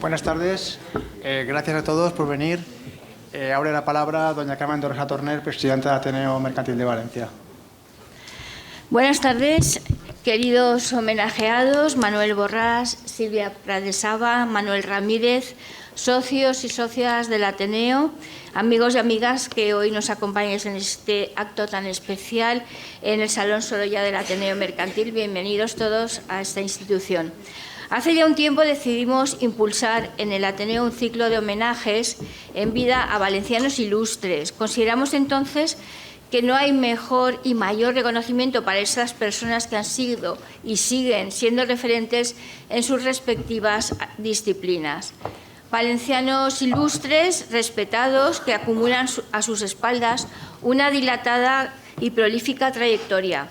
Buenas tardes. Gracias a todos por venir. Ahora la palabra doña Carmen Torresa Torner, presidenta de Ateneo Mercantil de Valencia. Buenas tardes, queridos homenajeados, Manuel Borrás, Silvia Pradesaba, Manuel Ramírez, socios y socias del Ateneo, amigos y amigas que hoy nos acompañan en este acto tan especial en el Salón Sorolla del Ateneo Mercantil. Bienvenidos todos a esta institución. Hace ya un tiempo decidimos impulsar en el Ateneo un ciclo de homenajes en vida a valencianos ilustres. Consideramos entonces que no hay mejor y mayor reconocimiento para esas personas que han sido y siguen siendo referentes en sus respectivas disciplinas. Valencianos ilustres, respetados, que acumulan a sus espaldas una dilatada y prolífica trayectoria.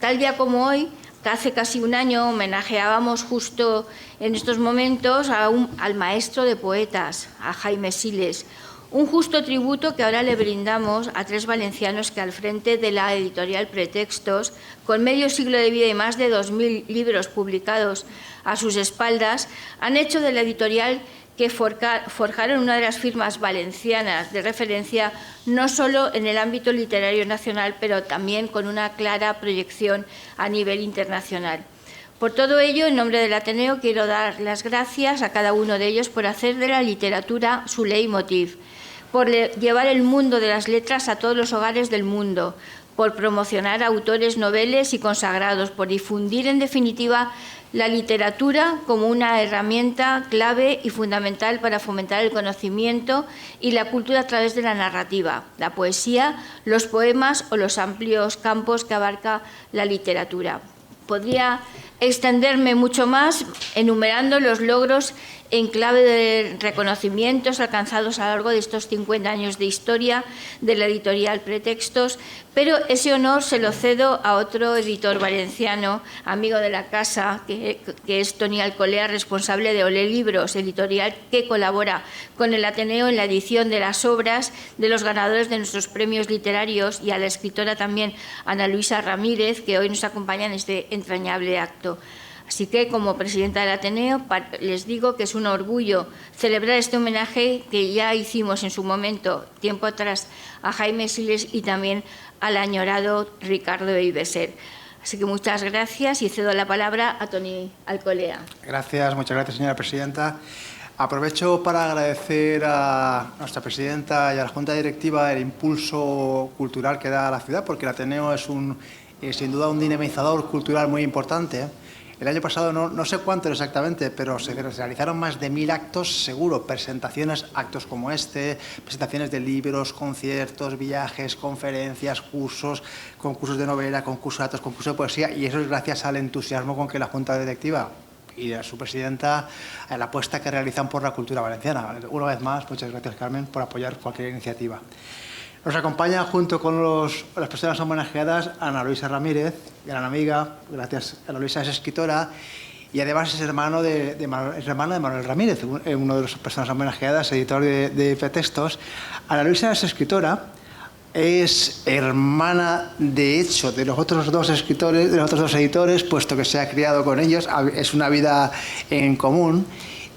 Tal día como hoy, que hace casi un año, homenajeábamos justo en estos momentos al maestro de poetas, a Jaime Siles, un justo tributo que ahora le brindamos a tres valencianos que al frente de la editorial Pretextos, con medio siglo de vida y más de 2000 libros publicados a sus espaldas, han hecho de la editorial que forjaron una de las firmas valencianas de referencia no solo en el ámbito literario nacional, pero también con una clara proyección a nivel internacional. Por todo ello, en nombre del Ateneo, quiero dar las gracias a cada uno de ellos por hacer de la literatura su leitmotiv, por llevar el mundo de las letras a todos los hogares del mundo, por promocionar autores noveles y consagrados, por difundir, en definitiva, la literatura como una herramienta clave y fundamental para fomentar el conocimiento y la cultura a través de la narrativa, la poesía, los poemas o los amplios campos que abarca la literatura. Podría extenderme mucho más enumerando los logros en clave de reconocimientos alcanzados a lo largo de estos 50 años de historia de la editorial Pretextos, pero ese honor se lo cedo a otro editor valenciano, amigo de la casa, que es Toni Alcolea, responsable de Olé Libros, editorial que colabora con el Ateneo en la edición de las obras de los ganadores de nuestros premios literarios, y a la escritora también Ana Luisa Ramírez, que hoy nos acompaña en este entrañable acto. Así que, como presidenta del Ateneo, les digo que es un orgullo celebrar este homenaje que ya hicimos en su momento, tiempo atrás, a Jaime Siles y también al añorado Ricardo Ibeser. Así que muchas gracias y cedo la palabra a Toni Alcolea. Gracias, muchas gracias, señora presidenta. Aprovecho para agradecer a nuestra presidenta y a la Junta Directiva el impulso cultural que da a la ciudad, porque el Ateneo es sin duda un dinamizador cultural muy importante. El año pasado, no sé cuántos exactamente, pero se realizaron más de 1000 actos, seguro, presentaciones, actos como este, presentaciones de libros, conciertos, viajes, conferencias, cursos, concursos de novela, concursos de datos, concursos de poesía, y eso es gracias al entusiasmo con que la Junta Directiva y a su presidenta, a la apuesta que realizan por la cultura valenciana. Una vez más, muchas gracias, Carmen, por apoyar cualquier iniciativa. Nos acompaña, junto con las personas homenajeadas, Ana Luisa Ramírez, gran amiga. Gracias. Ana Luisa es escritora y además es hermano de Manuel Ramírez, uno de las personas homenajeadas, editor de Pretextos. Ana Luisa es escritora, es hermana, de hecho, de los otros dos escritores, de los otros dos editores, puesto que se ha criado con ellos, es una vida en común,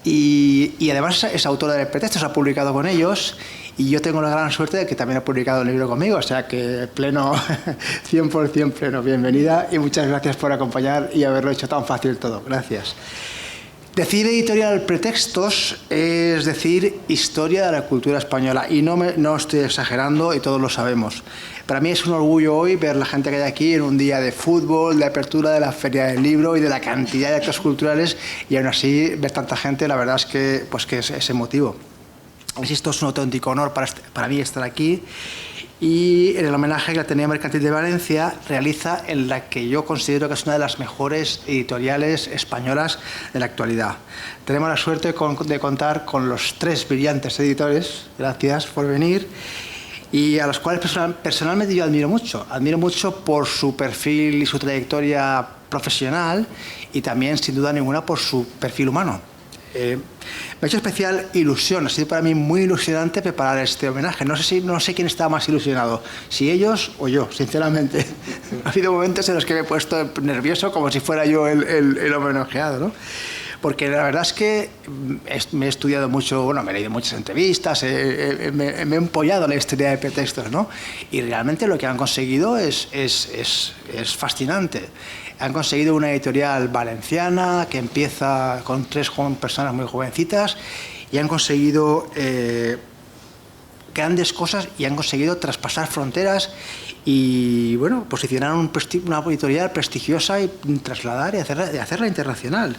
y además es autora de Pretextos, ha publicado con ellos. Y yo tengo la gran suerte de que también ha publicado un libro conmigo, o sea que pleno, 100% pleno. Bienvenida y muchas gracias por acompañar y haberlo hecho tan fácil todo. Gracias. Decir editorial Pretextos es decir historia de la cultura española, y no estoy exagerando y todos lo sabemos. Para mí es un orgullo hoy ver la gente que hay aquí en un día de fútbol, de apertura de la Feria del Libro y de la cantidad de actos culturales, y aún así ver tanta gente, la verdad es que es emotivo. Esto es un auténtico honor para mí estar aquí, y en el homenaje que el Ateneo Mercantil de Valencia realiza en la que yo considero que es una de las mejores editoriales españolas de la actualidad. Tenemos la suerte de contar con los tres brillantes editores, gracias por venir, y a los cuales personalmente yo admiro mucho por su perfil y su trayectoria profesional, y también, sin duda ninguna, por su perfil humano. Me ha hecho especial ilusión, ha sido para mí muy ilusionante preparar este homenaje. No sé quién estaba más ilusionado, si ellos o yo, sinceramente. Ha habido momentos en los que me he puesto nervioso como si fuera yo el homenajeado, ¿no? porque la verdad es que me he estudiado mucho, bueno, me he leído muchas entrevistas, me he empollado la historia de pretextos, ¿no? Y realmente lo que han conseguido es fascinante. Han conseguido una editorial valenciana que empieza con 3 personas muy jovencitas y han conseguido grandes cosas y han conseguido traspasar fronteras y, bueno, posicionar una editorial prestigiosa y trasladar y hacerla internacional,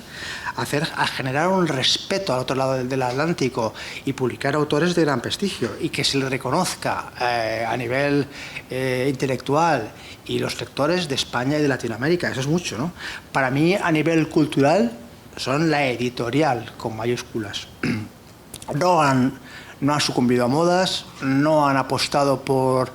a generar un respeto al otro lado del Atlántico y publicar autores de gran prestigio y que se le reconozca a nivel intelectual y los lectores de España y de Latinoamérica. Eso es mucho, ¿no? Para mí, a nivel cultural, son la editorial con mayúsculas. No han sucumbido a modas, no han apostado por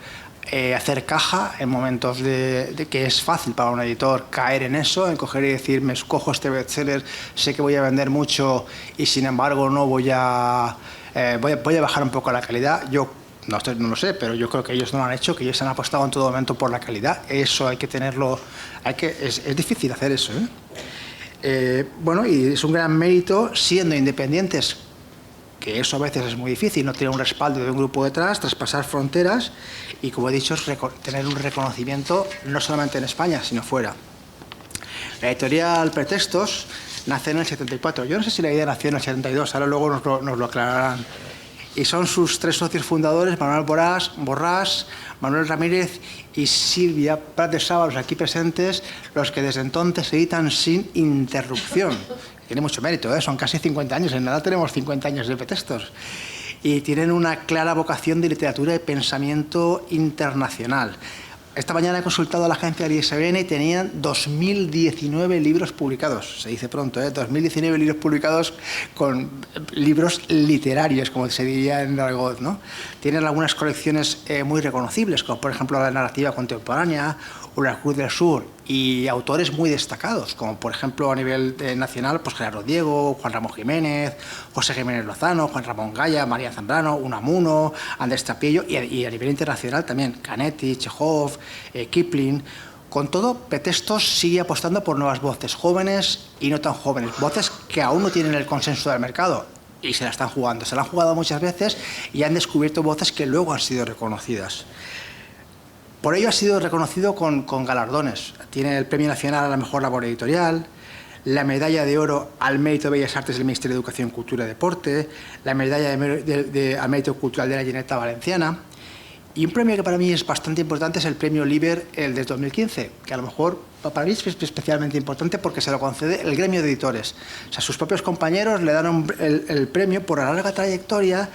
hacer caja en momentos de que es fácil para un editor caer en eso, en coger y decir, me escojo este bestseller, sé que voy a vender mucho y sin embargo no voy a bajar un poco la calidad. Yo no lo sé, pero yo creo que ellos no lo han hecho, que ellos han apostado en todo momento por la calidad. Eso hay que tenerlo, es difícil hacer eso, bueno, y es un gran mérito siendo independientes, que eso a veces es muy difícil, no tener un respaldo de un grupo detrás, traspasar fronteras y, como he dicho, tener un reconocimiento no solamente en España, sino fuera. La editorial Pretextos nace en el 74. Yo no sé si la idea nació en el 72, ahora luego nos lo aclararán. Y son sus 3 socios fundadores, Manuel Borrás, Manuel Ramírez y Silvia Prat de Saba, los aquí presentes, los que desde entonces editan sin interrupción. Tiene mucho mérito, son casi 50 años, en nada tenemos 50 años de Pretextos. Y tienen una clara vocación de literatura y pensamiento internacional. Esta mañana he consultado a la agencia del ISBN y tenían 2019 libros publicados. Se dice pronto, 2019 libros publicados con libros literarios, como se diría en argot, ¿no? Tienen algunas colecciones muy reconocibles, como por ejemplo la narrativa contemporánea o la Cruz del Sur, y autores muy destacados, como por ejemplo a nivel nacional, pues Gerardo Diego, Juan Ramón Jiménez, José Jiménez Lozano, Juan Ramón Gaya, María Zambrano, Unamuno, Andrés Trapillo, y a nivel internacional también Canetti, Chekhov, Kipling. Con todo, Pretextos sigue apostando por nuevas voces, jóvenes y no tan jóvenes, voces que aún no tienen el consenso del mercado y se la están jugando. Se la han jugado muchas veces y han descubierto voces que luego han sido reconocidas. Por ello ha sido reconocido con galardones. Tiene el Premio Nacional a la Mejor Labor Editorial, la Medalla de Oro al Mérito de Bellas Artes del Ministerio de Educación, Cultura y Deporte, la Medalla al Mérito Cultural de la Generalitat Valenciana, y un premio que para mí es bastante importante es el Premio Liber, el de 2015, que a lo mejor para mí es especialmente importante porque se lo concede el gremio de editores. O sea, sus propios compañeros le dan el premio por la larga trayectoria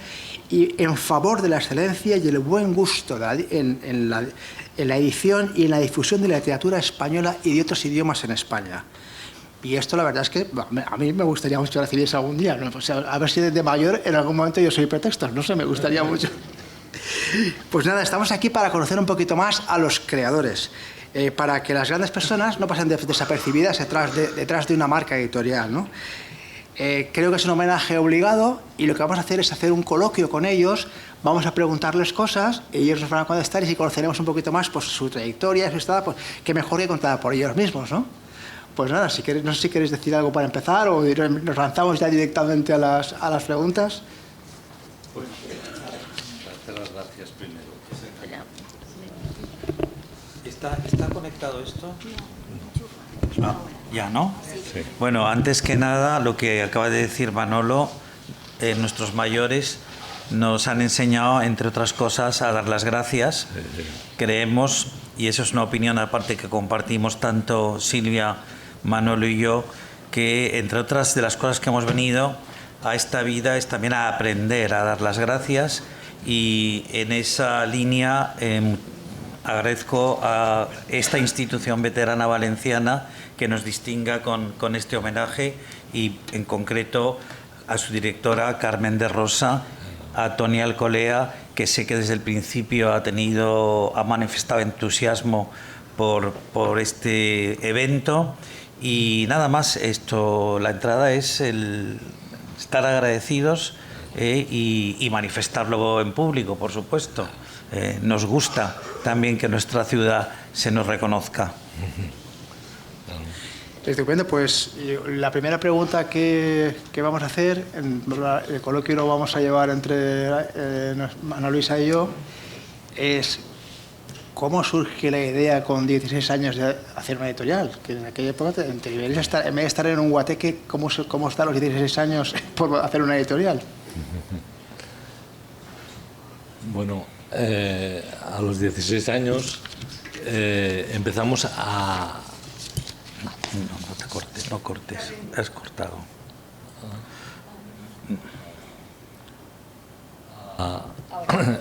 y en favor de la excelencia y el buen gusto en la edición y en la difusión de la literatura española y de otros idiomas en España. Y esto la verdad es que a mí me gustaría mucho recibir eso algún día, ¿no? O sea, a ver si desde mayor en algún momento yo soy Pretextos, no sé, me gustaría mucho. Pues nada, estamos aquí para conocer un poquito más a los creadores, para que las grandes personas no pasen desapercibidas detrás de una marca editorial, ¿no? Creo que es un homenaje obligado y lo que vamos a hacer es hacer un coloquio con ellos. Vamos a preguntarles cosas, ellos nos van a contestar y si conoceremos un poquito más pues, su trayectoria, su estado, pues qué mejor que contada por ellos mismos, ¿no? Pues nada, no sé si queréis decir algo para empezar o nos lanzamos ya directamente a las preguntas. Pues, darte las gracias primero. ¿Está conectado esto? No. ¿Ya no? Sí. Bueno, antes que nada, lo que acaba de decir Manolo, nuestros mayores nos han enseñado, entre otras cosas, a dar las gracias. Creemos, y eso es una opinión aparte que compartimos tanto Silvia, Manolo y yo, que entre otras de las cosas que hemos venido a esta vida es también a aprender a dar las gracias, y en esa línea agradezco a esta institución veterana valenciana que nos distinga con este homenaje, y en concreto a su directora Carmen de Rosa, a Toni Alcolea, que sé que desde el principio ha manifestado entusiasmo por este evento. Y nada más, la entrada es el estar agradecidos y manifestarlo en público, por supuesto. Nos gusta también que nuestra ciudad se nos reconozca. Estupendo, pues la primera pregunta que vamos a hacer, el coloquio lo vamos a llevar entre Ana Luisa y yo, es ¿cómo surge la idea con 16 años de hacer una editorial? Que en aquella época, en vez de estar en un guateque, ¿cómo está a los 16 años por hacer una editorial? Bueno, a los 16 años empezamos a... No te cortes, no cortes, has cortado.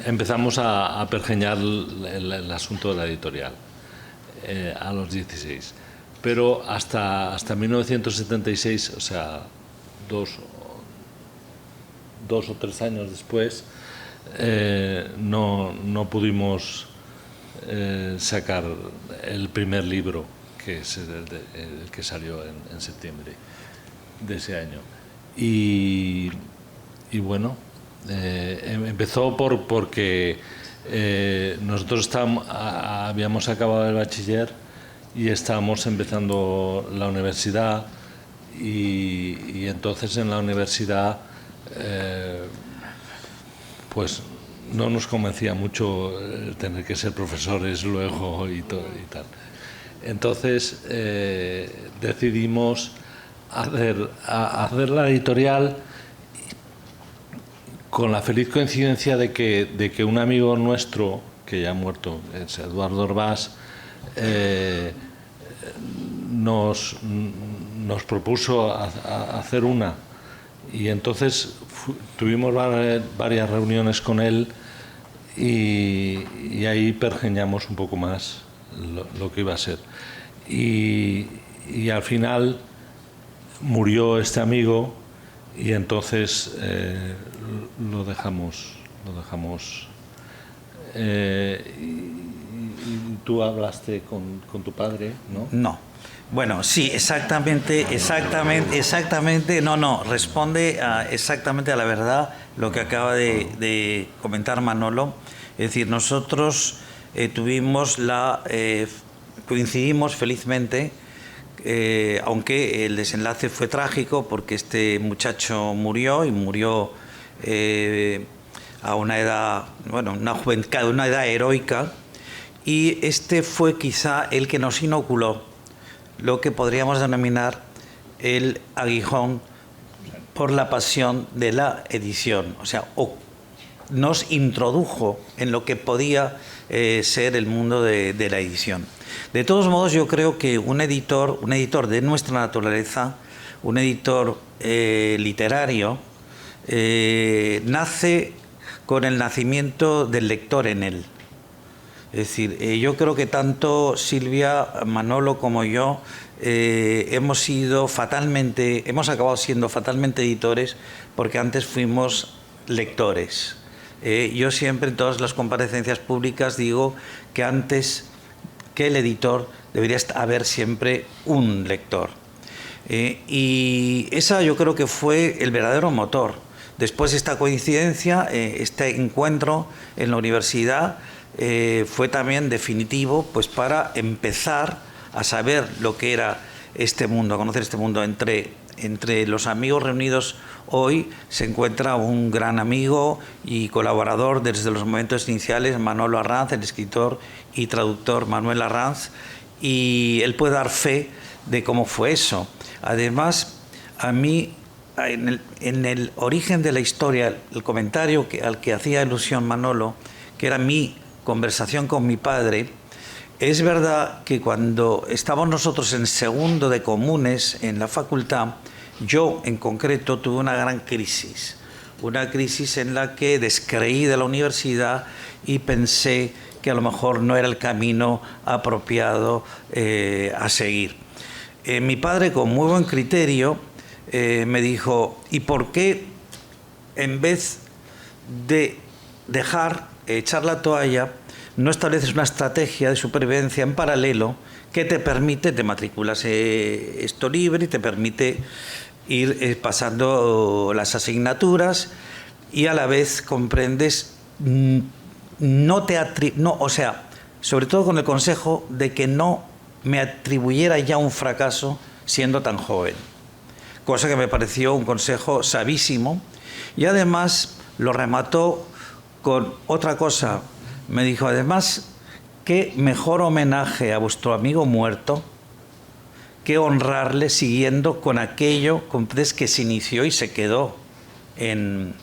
Empezamos a pergeñar el asunto de la editorial a los 16. Pero hasta 1976, o sea, dos o tres años después, no pudimos sacar el primer libro, que es el que salió en septiembre de ese año. Y bueno, empezó porque nosotros habíamos acabado el bachiller y estábamos empezando la universidad, y entonces en la universidad pues no nos convencía mucho tener que ser profesores luego y tal. Entonces decidimos hacer la editorial con la feliz coincidencia de que un amigo nuestro, que ya ha muerto, es Eduardo Orbás, nos propuso hacer una. Y entonces tuvimos varias reuniones con él y ahí pergeñamos un poco más lo que iba a ser. Y al final murió este amigo y entonces lo dejamos. Y tú hablaste con tu padre, ¿no? No. Bueno, sí, exactamente, no, responde exactamente a la verdad lo que acaba de comentar Manolo. Es decir, nosotros coincidimos felizmente, aunque el desenlace fue trágico porque este muchacho murió a una edad, bueno, una edad heroica, y este fue quizá el que nos inoculó lo que podríamos denominar el aguijón por la pasión de la edición, o sea, nos introdujo en lo que podía ser el mundo de la edición. De todos modos, yo creo que un editor de nuestra naturaleza, un editor literario, nace con el nacimiento del lector en él. Es decir, yo creo que tanto Silvia, Manolo como yo hemos acabado siendo fatalmente editores porque antes fuimos lectores. Yo siempre en todas las comparecencias públicas digo que antes que el editor debería haber siempre un lector. Y esa yo creo que fue el verdadero motor. Después esta coincidencia, este encuentro en la universidad, fue también definitivo pues para empezar a saber lo que era este mundo, a conocer este mundo. Entre los amigos reunidos hoy se encuentra un gran amigo y colaborador desde los momentos iniciales, Manolo Arranz, el escritor y traductor Manuel Arranz, y él puede dar fe de cómo fue eso. Además, a mí, en el origen de la historia, el comentario al que hacía alusión Manolo, que era mi conversación con mi padre, es verdad que cuando estábamos nosotros en segundo de comunes en la facultad, yo en concreto tuve una gran crisis en la que descreí de la universidad y pensé que a lo mejor no era el camino apropiado a seguir. Mi padre, con muy buen criterio, me dijo: ¿y por qué en vez de echar la toalla, no estableces una estrategia de supervivencia en paralelo que te matriculas esto libre y te permite ir pasando las asignaturas y a la vez comprendes, sobre todo con el consejo de que no me atribuyera ya un fracaso siendo tan joven. Cosa que me pareció un consejo sabísimo, y además lo remató con otra cosa. Me dijo, además, qué mejor homenaje a vuestro amigo muerto que honrarle siguiendo con aquello que se inició y se quedó en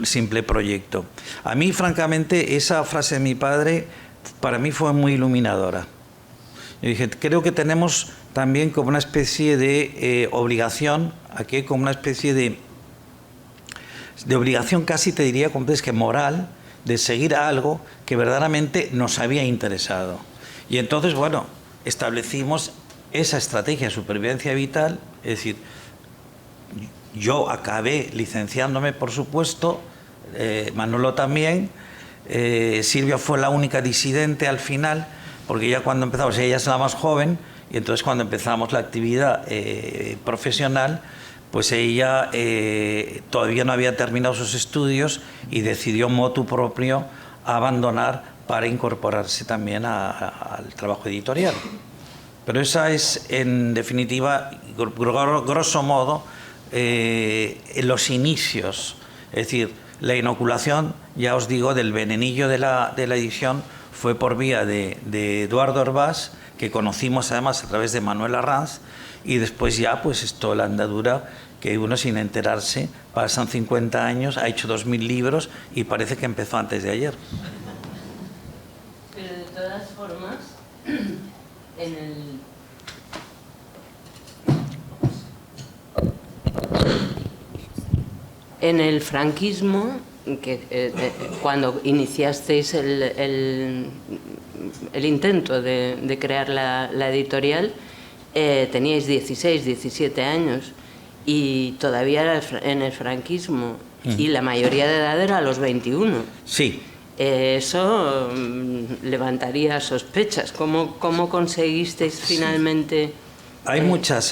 simple proyecto. A mí, francamente, esa frase de mi padre para mí fue muy iluminadora. Yo dije, creo que tenemos también como una especie de obligación, aquí como una especie de obligación, casi te diría como es que moral, de seguir a algo que verdaderamente nos había interesado. Y entonces, bueno, establecimos esa estrategia de supervivencia vital, es decir, yo acabé licenciándome, por supuesto, Manolo también, Silvia fue la única disidente al final, porque ya cuando empezamos, ella es la más joven, y entonces cuando empezamos la actividad profesional, pues ella todavía no había terminado sus estudios y decidió motu propio abandonar para incorporarse también al trabajo editorial. Pero esa es, en definitiva, grosso modo, los inicios. Es decir, la inoculación, ya os digo, del venenillo de la edición fue por vía de Eduardo Herbás, que conocimos además a través de Manuel Arranz, y después ya, pues esto, la andadura, que uno sin enterarse, pasan 50 años, ha hecho 2000 libros y parece que empezó antes de ayer. Pero de todas formas, en el franquismo, que cuando iniciasteis el intento de crear la editorial, teníais 16, 17 años y todavía en el franquismo, y la mayoría de edad era a los 21. Sí. Eso levantaría sospechas. ¿Cómo conseguisteis finalmente? Hay muchas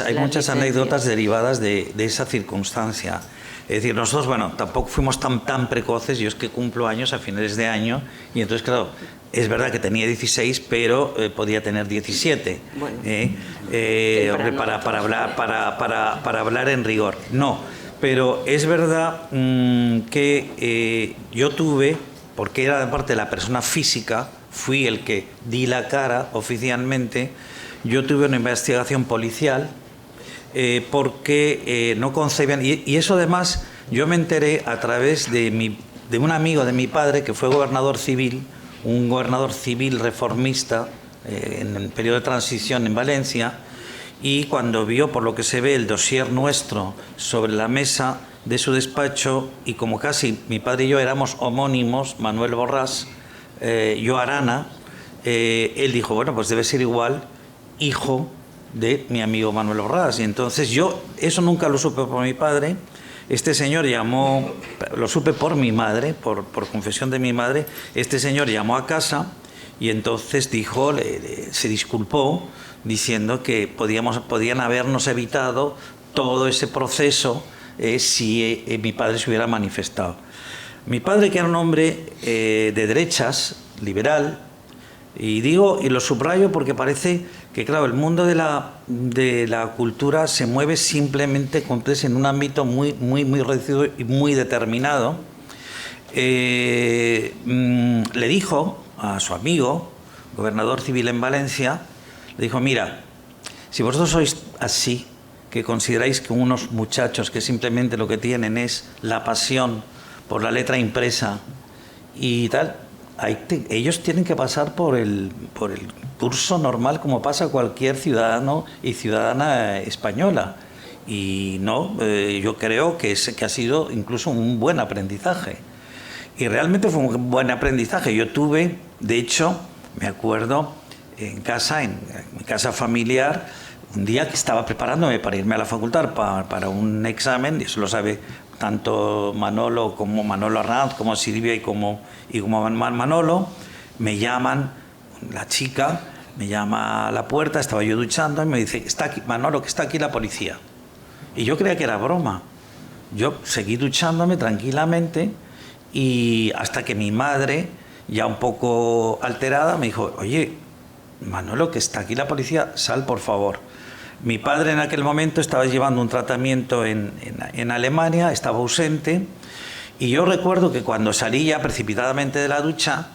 anécdotas derivadas de esa circunstancia. Es decir, nosotros, bueno, tampoco fuimos tan precoces. Yo es que cumplo años a finales de año, y entonces, claro, es verdad que tenía 16, pero podía tener 17. Bueno, para hablar en rigor. No, pero es verdad que yo tuve, porque era de parte de la persona física, fui el que di la cara oficialmente, yo tuve una investigación policial porque no concebían, y eso además yo me enteré a través de un amigo de mi padre que fue gobernador civil, un gobernador civil reformista en el periodo de transición en Valencia, y cuando vio, por lo que se ve, el dossier nuestro sobre la mesa de su despacho, y como casi mi padre y yo éramos homónimos, Manuel Borrás, yo Arana, él dijo, bueno, pues debe ser igual, hijo de mi amigo Manuel Borrás. Y entonces yo, eso nunca lo supe por mi padre. Este señor llamó, lo supe por mi madre, por confesión de mi madre. Este señor llamó a casa y entonces dijo, se disculpó diciendo que podían habernos evitado todo ese proceso si mi padre se hubiera manifestado. Mi padre, que era un hombre de derechas, liberal, y lo subrayo porque parece que, claro, el mundo de la cultura se mueve simplemente en un ámbito muy reducido y muy determinado. Le dijo a su amigo, gobernador civil en Valencia, le dijo, mira, si vosotros sois así, que consideráis que unos muchachos que simplemente lo que tienen es la pasión por la letra impresa y tal, ellos tienen que pasar por el curso normal como pasa cualquier ciudadano y ciudadana española. Y no, yo creo que ha sido incluso un buen aprendizaje. Y realmente fue un buen aprendizaje. Yo tuve, de hecho, me acuerdo, en mi casa familiar, un día que estaba preparándome para irme a la facultad para un examen, y eso lo sabe tanto Manolo Arranz, como Silvia y como Manolo, me llaman, la chica me llama a la puerta, estaba yo duchando, y me dice, está aquí, Manolo, que está aquí la policía. Y yo creía que era broma. Yo seguí duchándome tranquilamente, y hasta que mi madre, ya un poco alterada, me dijo, oye, Manolo, que está aquí la policía, sal por favor. Mi padre en aquel momento estaba llevando un tratamiento en Alemania, estaba ausente, y yo recuerdo que cuando salí ya precipitadamente de la ducha,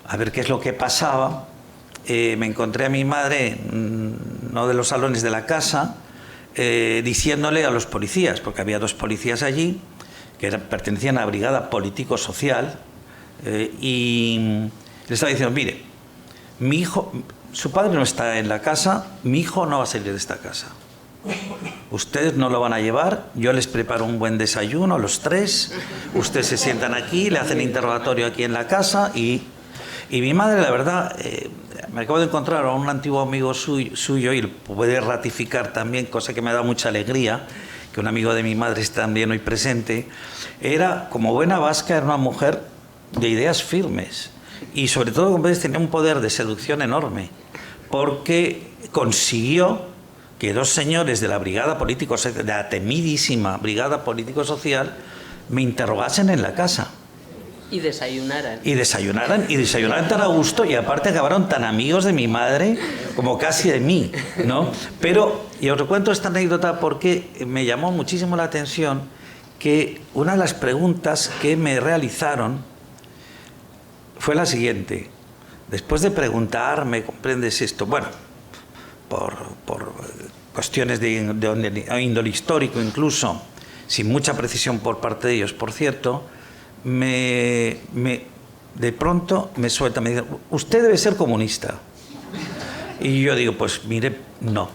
a ver qué es lo que pasaba, me encontré a mi madre en uno de los salones de la casa, diciéndole a los policías, porque había 2 policías allí, que pertenecían a la brigada político-social, y le estaba diciendo, mire, mi hijo, su padre no está en la casa, mi hijo no va a salir de esta casa. Ustedes no lo van a llevar, yo les preparo un buen desayuno, los 3, ustedes se sientan aquí, le hacen interrogatorio aquí en la casa, y mi madre, la verdad, me acabo de encontrar a un antiguo amigo suyo y puede ratificar también, cosa que me da mucha alegría, que un amigo de mi madre está también hoy presente. Era, como buena vasca, era una mujer de ideas firmes y sobre todo, como ves, tenía un poder de seducción enorme, porque consiguió que 2 señores de la brigada político-social, de la temidísima brigada político-social, me interrogasen en la casa. Y desayunaran. Y desayunaran tan a gusto, y aparte acabaron tan amigos de mi madre como casi de mí, ¿no? Pero, y os recuento esta anécdota porque me llamó muchísimo la atención que una de las preguntas que me realizaron fue la siguiente. Después de preguntarme, ¿comprendes esto? Bueno, por cuestiones de índole histórico incluso, sin mucha precisión por parte de ellos, por cierto, de pronto me suelta, me dice, usted debe ser comunista. Y yo digo, pues mire, no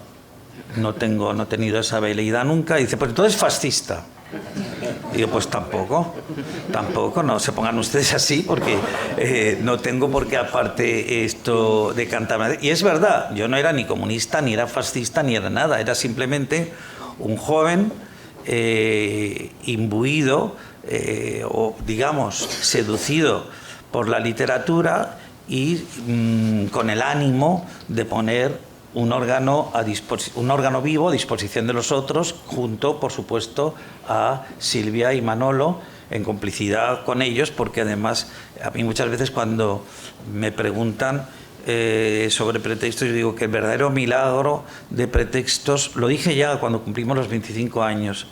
he tenido esa veleidad nunca. Y dice, pues entonces fascista. Y digo, pues tampoco, no se pongan ustedes así, porque no tengo por qué aparte esto de cantarme. Y es verdad, yo no era ni comunista, ni era fascista, ni era nada, era simplemente un joven imbuido, o digamos seducido por la literatura y con el ánimo de poner un órgano vivo a disposición de los otros, junto, por supuesto, a Silvia y Manolo, en complicidad con ellos, porque además a mí muchas veces cuando me preguntan sobre pretextos, yo digo que el verdadero milagro de pretextos, lo dije ya cuando cumplimos los 25 años,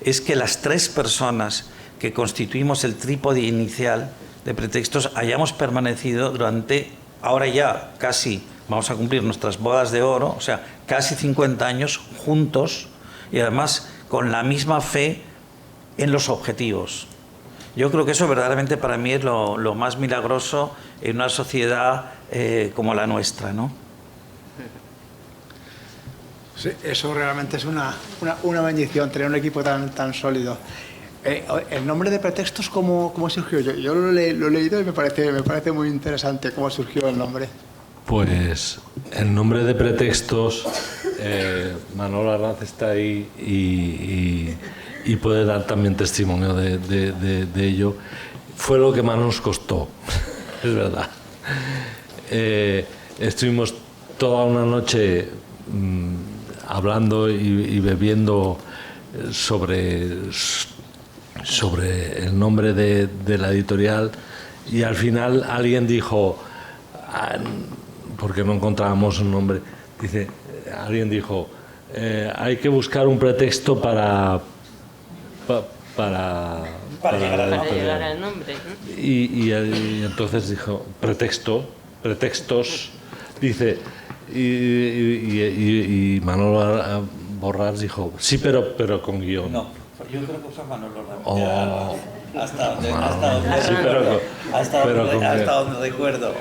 es que las 3 personas que constituimos el trípode inicial de pretextos hayamos permanecido durante, ahora ya casi vamos a cumplir nuestras bodas de oro, o sea, casi 50 años juntos, y además con la misma fe en los objetivos. Yo creo que eso verdaderamente para mí es lo más milagroso en una sociedad como la nuestra, ¿no? Sí, eso realmente es una bendición, tener un equipo tan sólido. El nombre de Pretextos, ¿cómo surgió? Yo lo he leído y me parece muy interesante cómo surgió el nombre. Pues el nombre de Pretextos, Manolo Arranz está ahí y puede dar también testimonio de ello. Fue lo que más nos costó, es verdad. Estuvimos toda una noche hablando y bebiendo sobre el nombre de la editorial, y al final alguien dijo, porque no encontrábamos un nombre, alguien dijo, hay que buscar un pretexto para llegar al nombre. Y entonces dijo, pretextos, dice, y Manolo Borràs dijo, sí, pero con guión. No, yo creo que fue Manolo Ramírez. Oh. Hasta donde recuerdo.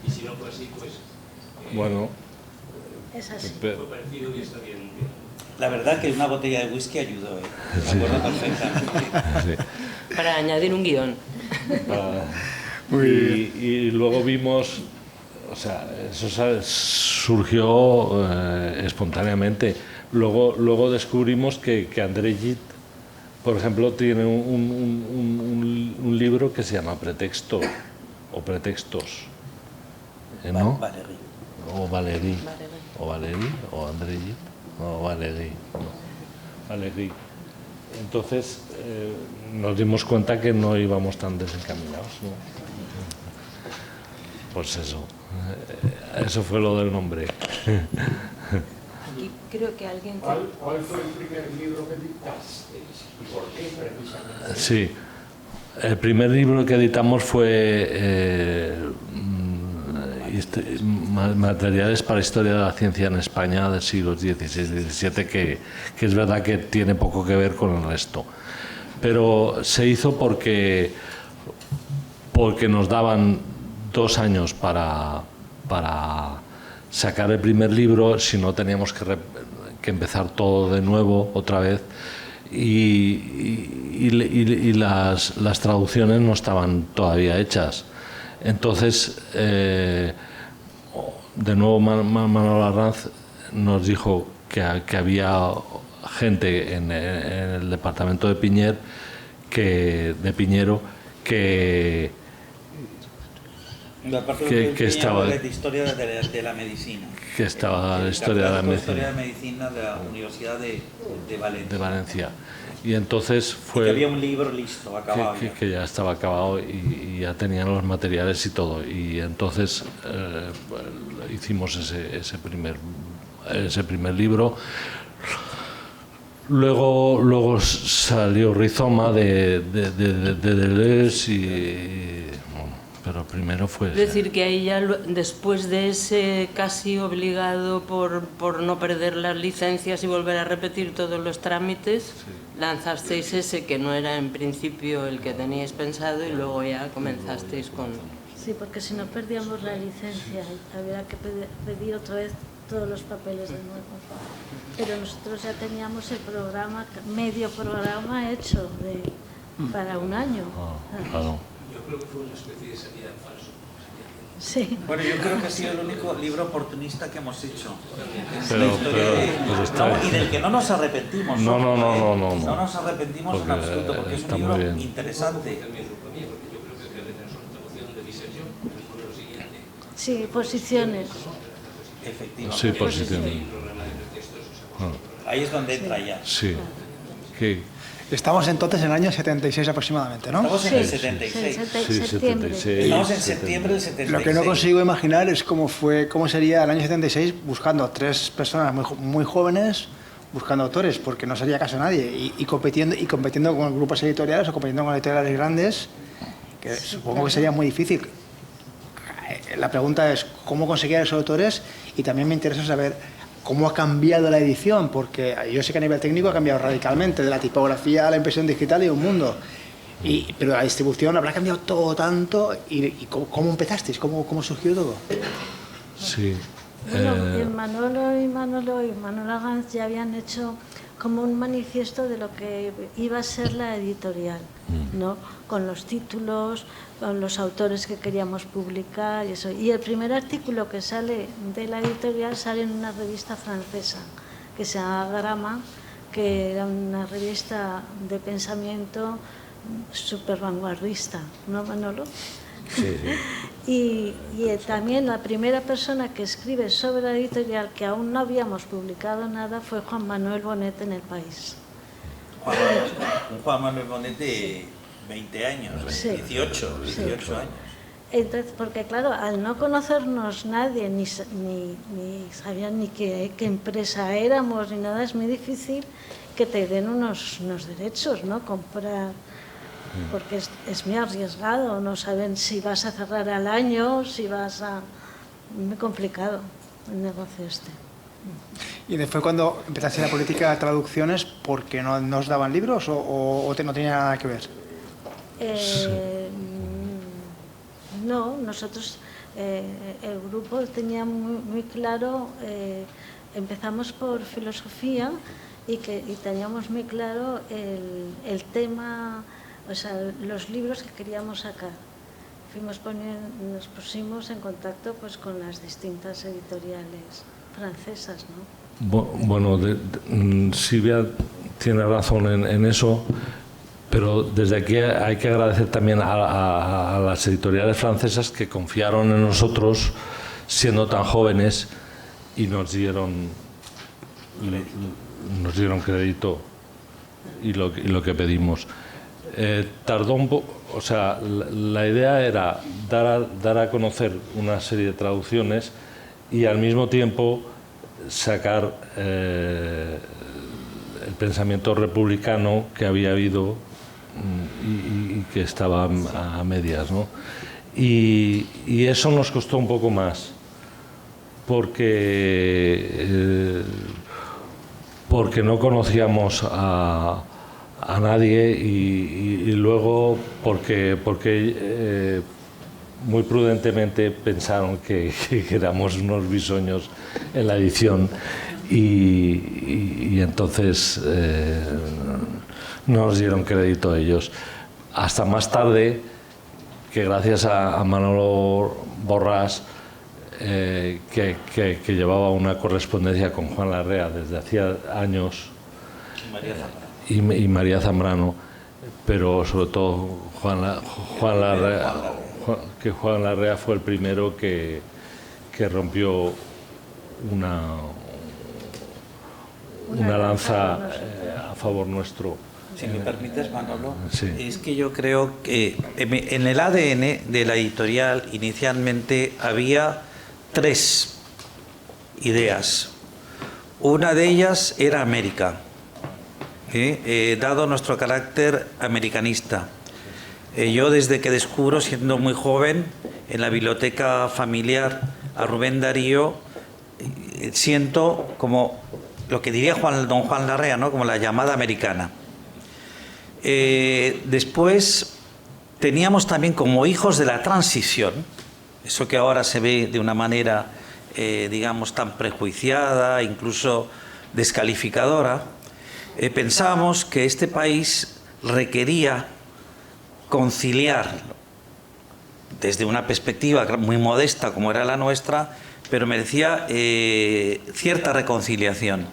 Y si no fue así, pues... Bueno. Es así. La verdad que una botella de whisky ayudó, Sí. Me acuerdo perfectamente. Sí. Para añadir un guión. Y luego vimos, o sea, eso surgió espontáneamente. Luego descubrimos que André Gide, por ejemplo, tiene un libro que se llama Pretexto o Pretextos, ¿no? Valéry. O Valéry, o Valéry, o André Gide, o Valéry, no. Valéry. Entonces nos dimos cuenta que no íbamos tan desencaminados, ¿no? Pues eso fue lo del nombre. Aquí creo que alguien... ¿Cuál fue el primer libro que editasteis? ¿Y por qué precisamente? Sí, el primer libro que editamos fue Materiales para Historia de la Ciencia en España del siglo XVI y XVII, que es verdad que tiene poco que ver con el resto. Pero se hizo porque nos daban 2 años para sacar el primer libro, si no teníamos que empezar todo de nuevo otra vez, y las traducciones no estaban todavía hechas. Entonces, de nuevo Manuel Arranz nos dijo que había gente en el departamento de Piñero que estaba de historia de la medicina. Que estaba la historia de la medicina de la Universidad de Valencia. Y entonces fue... Y que había un libro listo, acabado. Que ya estaba acabado y ya tenían los materiales y todo. Y entonces hicimos ese primer libro. Luego salió Rizoma de Deleuze pero primero fue... Es decir, que ahí ya después de ese casi obligado por no perder las licencias y volver a repetir todos los trámites, sí, lanzasteis ese que no era en principio el que teníais pensado y luego ya comenzasteis con... Sí, porque si no perdíamos la licencia, había que pedir otra vez todos los papeles de nuevo. Pero nosotros ya teníamos el programa, medio programa hecho para un año. Claro. Yo creo que fue una especie de salida en falso. Sí. Bueno, yo creo que ha sido el único libro oportunista que hemos hecho. Pero y del que no nos arrepentimos. No. No nos arrepentimos en absoluto, porque es un libro interesante. Sí, posiciones. Efectivamente. Sí, posiciones. Ahí es donde entra ya. Sí. Estamos entonces en el año 76 aproximadamente, ¿no? Estamos en el 76. Sí, 76. Estamos en septiembre del 76. Lo que no consigo imaginar es cómo sería el año 76 buscando 3 personas muy jóvenes, buscando autores, porque no sería caso nadie, y compitiendo con grupos editoriales o compitiendo con editoriales grandes, que supongo que sería muy difícil. La pregunta es cómo conseguir esos autores, y también me interesa saber cómo ha cambiado la edición, porque yo sé que a nivel técnico ha cambiado radicalmente, de la tipografía a la impresión digital y un mundo. Pero la distribución habrá cambiado todo tanto. ¿Y cómo empezasteis? ¿Cómo surgió todo? Sí. Bueno, Manolo y Manuel Arranz ya habían hecho como un manifiesto de lo que iba a ser la editorial, ¿no? Con los títulos, con los autores que queríamos publicar y eso. Y el primer artículo que sale de la editorial sale en una revista francesa que se llama Grama, que era una revista de pensamiento súper vanguardista, ¿no, Manolo? Sí. Y también la primera persona que escribe sobre la editorial, que aún no habíamos publicado nada, fue Juan Manuel Bonet en El País. Juan Manuel Bonet de 20 años, sí, 18 años. Entonces, porque claro, al no conocernos nadie, ni sabían ni qué empresa éramos, ni nada, es muy difícil que te den unos derechos, ¿no? Comprar... porque es muy arriesgado, no saben si vas a cerrar al año, si vas a... muy complicado el negocio este. ¿Y después cuando empezaste la política de traducciones, porque no os daban libros o no tenía nada que ver? No, nosotros, el grupo tenía muy claro, empezamos por filosofía y teníamos muy claro el tema... O sea, los libros que queríamos sacar. Nos pusimos en contacto pues con las distintas editoriales francesas, ¿no? Bueno, Silvia tiene razón en eso, pero desde aquí hay que agradecer también a las editoriales francesas que confiaron en nosotros siendo tan jóvenes y nos dieron crédito y lo que pedimos. Tardó un poco, o sea, la idea era dar a conocer una serie de traducciones y al mismo tiempo sacar el pensamiento republicano que había habido y que estaba a medias, ¿no? Y eso nos costó un poco más, porque no conocíamos a nadie y luego porque muy prudentemente pensaron que éramos unos bisoños en la edición y entonces no nos dieron crédito a ellos. Hasta más tarde, que gracias a Manolo Borràs, que llevaba una correspondencia con Juan Larrea desde hacía años, y María Zambrano, pero sobre todo Juan Larrea fue el primero que rompió una lanza a favor nuestro. Si me permites, Manolo, sí. Es que yo creo que en el ADN de la editorial inicialmente había 3 ideas. Una de ellas era América, dado nuestro carácter americanista. Yo desde que descubro, siendo muy joven, en la biblioteca familiar a Rubén Darío, siento como lo que diría don Juan Larrea, ¿no? Como la llamada americana. Después teníamos también como hijos de la transición, eso que ahora se ve de una manera, digamos, tan prejuiciada, incluso descalificadora, pensábamos que este país requería conciliar desde una perspectiva muy modesta como era la nuestra, pero merecía cierta reconciliación.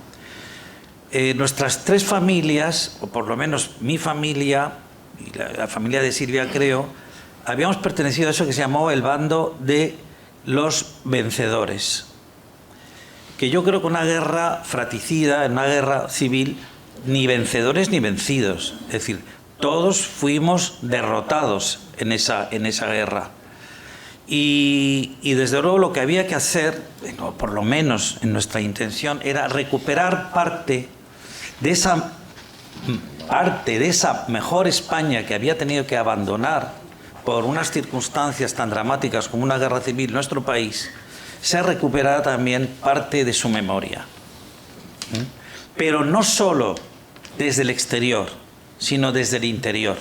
Nuestras 3 familias, o por lo menos mi familia y la familia de Silvia, creo, habíamos pertenecido a eso que se llamó el bando de los vencedores, que yo creo que una guerra fratricida, en una guerra civil, ni vencedores ni vencidos, es decir, todos fuimos derrotados en esa guerra. Y desde luego lo que había que hacer, por lo menos en nuestra intención, era recuperar parte de esa mejor España que había tenido que abandonar por unas circunstancias tan dramáticas como una guerra civil en nuestro país, se recuperara también parte de su memoria. Pero no solo desde el exterior, sino desde el interior.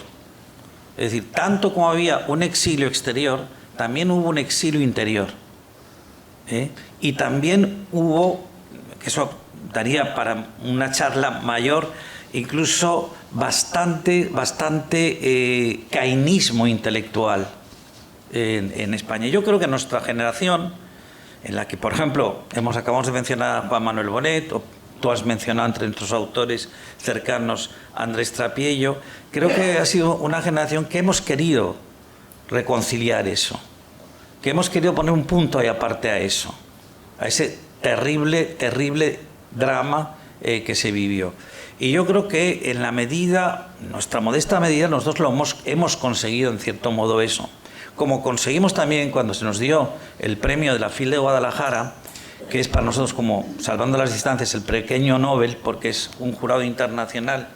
Es decir, tanto como había un exilio exterior, también hubo un exilio interior. Y también hubo, que eso daría para una charla mayor, incluso bastante cainismo intelectual en España. Yo creo que nuestra generación, en la que, por ejemplo, acabamos de mencionar a Juan Manuel Bonet, o tú has mencionado entre nuestros autores cercanos a Andrés Trapiello, creo que ha sido una generación que hemos querido reconciliar eso, que hemos querido poner un punto y aparte a eso, a ese terrible drama que se vivió. Y yo creo que en la medida, nuestra modesta medida, nosotros hemos conseguido en cierto modo eso. Como conseguimos también cuando se nos dio el premio de la FIL de Guadalajara, que es para nosotros, como salvando las distancias, el pequeño Nobel, porque es un jurado internacional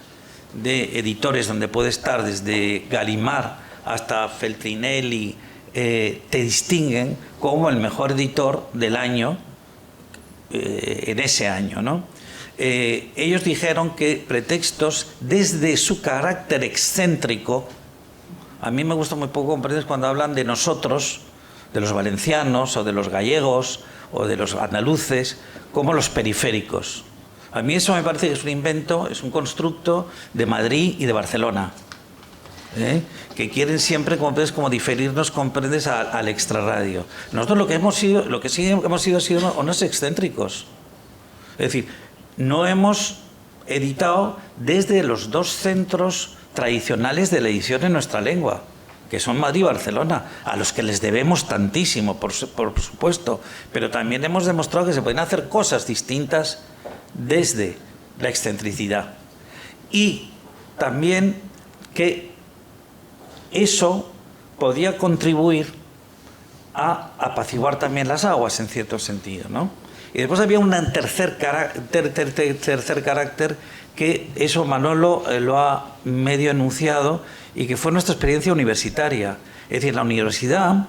de editores donde puede estar desde Gallimard hasta Feltrinelli, te distinguen como el mejor editor del año en ese año, ¿no? Ellos dijeron que pretextos, desde su carácter excéntrico, a mí me gusta muy poco comprender cuando hablan de nosotros, de los valencianos o de los gallegos o de los andaluces, como los periféricos. A mí eso me parece que es un invento, es un constructo de Madrid y de Barcelona, que quieren siempre, como diferirnos, comprendes, al extrarradio. Nosotros lo que sí hemos sido ha sido unos excéntricos. Es decir, no hemos editado desde los 2 centros tradicionales de la edición en nuestra lengua, que son Madrid y Barcelona, a los que les debemos tantísimo, por supuesto, pero también hemos demostrado que se pueden hacer cosas distintas desde la excentricidad. Y también que eso podía contribuir a apaciguar también las aguas, en cierto sentido, ¿no? Y después había un tercer carácter que eso Manolo lo ha medio enunciado y que fue nuestra experiencia universitaria. Es decir, en la universidad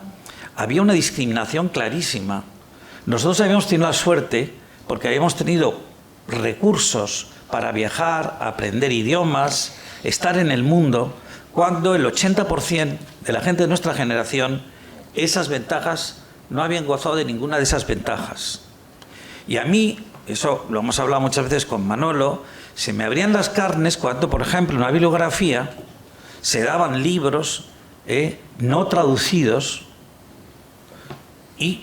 había una discriminación clarísima. Nosotros habíamos tenido la suerte, porque habíamos tenido recursos para viajar, aprender idiomas, estar en el mundo, cuando el 80% de la gente de nuestra generación, esas ventajas, no habían gozado de ninguna de esas ventajas. Y a mí, eso lo hemos hablado muchas veces con Manolo, se me abrían las carnes cuando, por ejemplo, en una bibliografía se daban libros no traducidos y,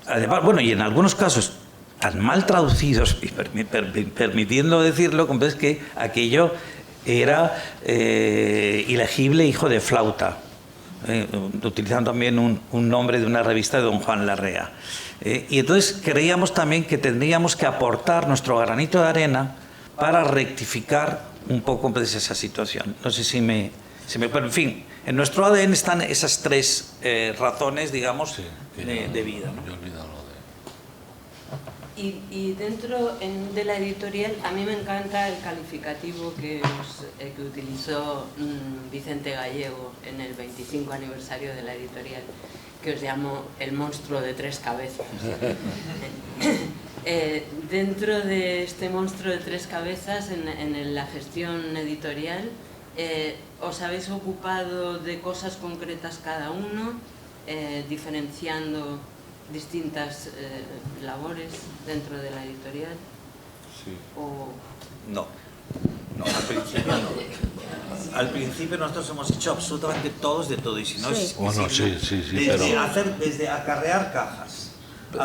además, bueno, y en algunos casos tan mal traducidos, y permitiendo decirlo, es que aquello era ilegible, hijo de flauta, utilizando también un nombre de una revista de don Juan Larrea. Y entonces creíamos también que tendríamos que aportar nuestro granito de arena para rectificar un poco esa situación. No sé si me... Pero, en fin, en nuestro ADN están esas tres razones, digamos, sí, de vida, ¿no? Yo he olvidado lo de... Y dentro de la editorial, a mí me encanta el calificativo que utilizó Vicente Gallego en el 25 aniversario de la editorial, que os llamo el monstruo de tres cabezas. Dentro de este monstruo de tres cabezas, en la gestión editorial, os habéis ocupado de cosas concretas cada uno, diferenciando distintas labores dentro de la editorial. Sí. No, al principio no. Al principio nosotros hemos hecho absolutamente todos de todo, y si no es Bueno, sí, desde acarrear cajas,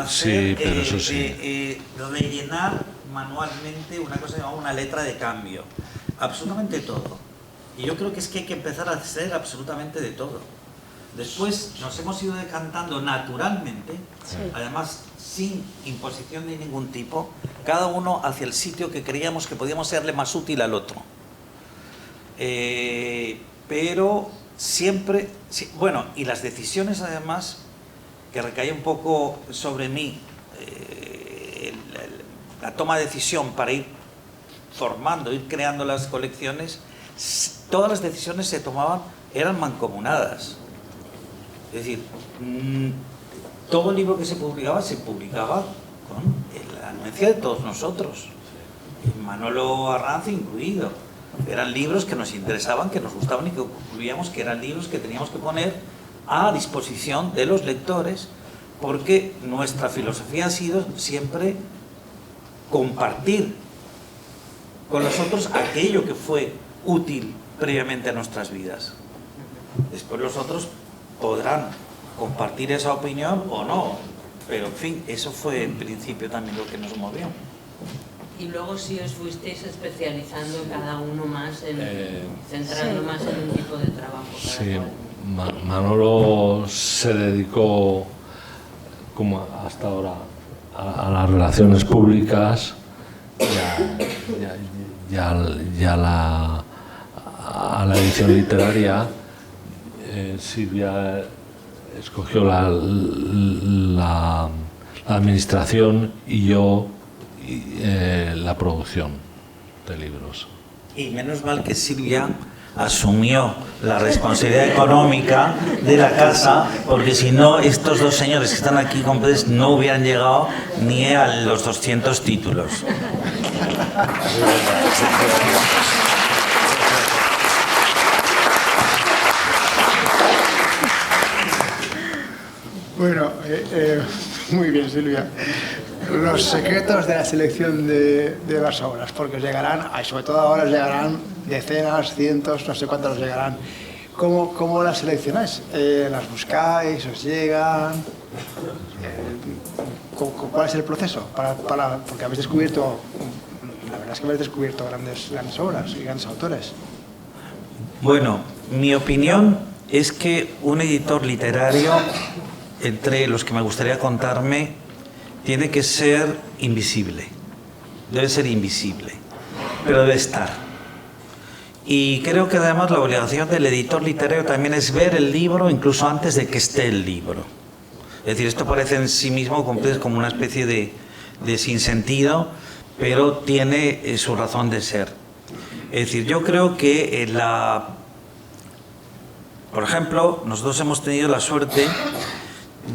sí, pero eso sí. rellenar manualmente una cosa llamada una letra de cambio, absolutamente todo. Y yo creo que es que hay que empezar a hacer absolutamente de todo. Después nos hemos ido decantando naturalmente, además sin imposición de ningún tipo, cada uno hacia el sitio que creíamos que podíamos serle más útil al otro. Pero siempre, bueno, y las decisiones además, que recae un poco sobre mí, la toma de decisión para ir formando, ir creando las colecciones, todas las decisiones se tomaban, eran mancomunadas. Es decir, todo libro que se publicaba con la anuencia de todos nosotros, Manolo Arranz incluido. Eran libros que nos interesaban, que nos gustaban y que concluíamos que eran libros que teníamos que poner a disposición de los lectores, porque nuestra filosofía ha sido siempre compartir con los otros aquello que fue útil previamente a nuestras vidas. Después los otros podrán compartir esa opinión o no, pero en fin, eso fue en principio también lo que nos movió. Y luego si os fuisteis especializando cada uno más, centrando más en un tipo de trabajo. Sí, Manolo se dedicó, como hasta ahora, a las relaciones públicas y a la edición literaria. Silvia escogió la administración y yo la producción de libros. Y menos mal que Silvia asumió la responsabilidad económica de la casa, porque si no, estos dos señores que están aquí no hubieran llegado ni a los 200 títulos. Bueno, muy bien, Silvia. Los secretos de la selección de las obras, porque os llegarán, sobre todo ahora os llegarán decenas, cientos, no sé cuántas os llegarán. ¿Cómo las seleccionáis? ¿Las buscáis? ¿Os llegan? ¿Cuál es el proceso? Porque habéis descubierto, la verdad es que habéis descubierto grandes obras y grandes autores. Bueno, mi opinión es que un editor literario, entre los que me gustaría contarme, tiene que ser invisible. Debe ser invisible, pero debe estar. Y creo que además la obligación del editor literario también es ver el libro incluso antes de que esté el libro. Es decir, esto parece en sí mismo como una especie de sinsentido, pero tiene su razón de ser. Es decir, yo creo que por ejemplo, nosotros hemos tenido la suerte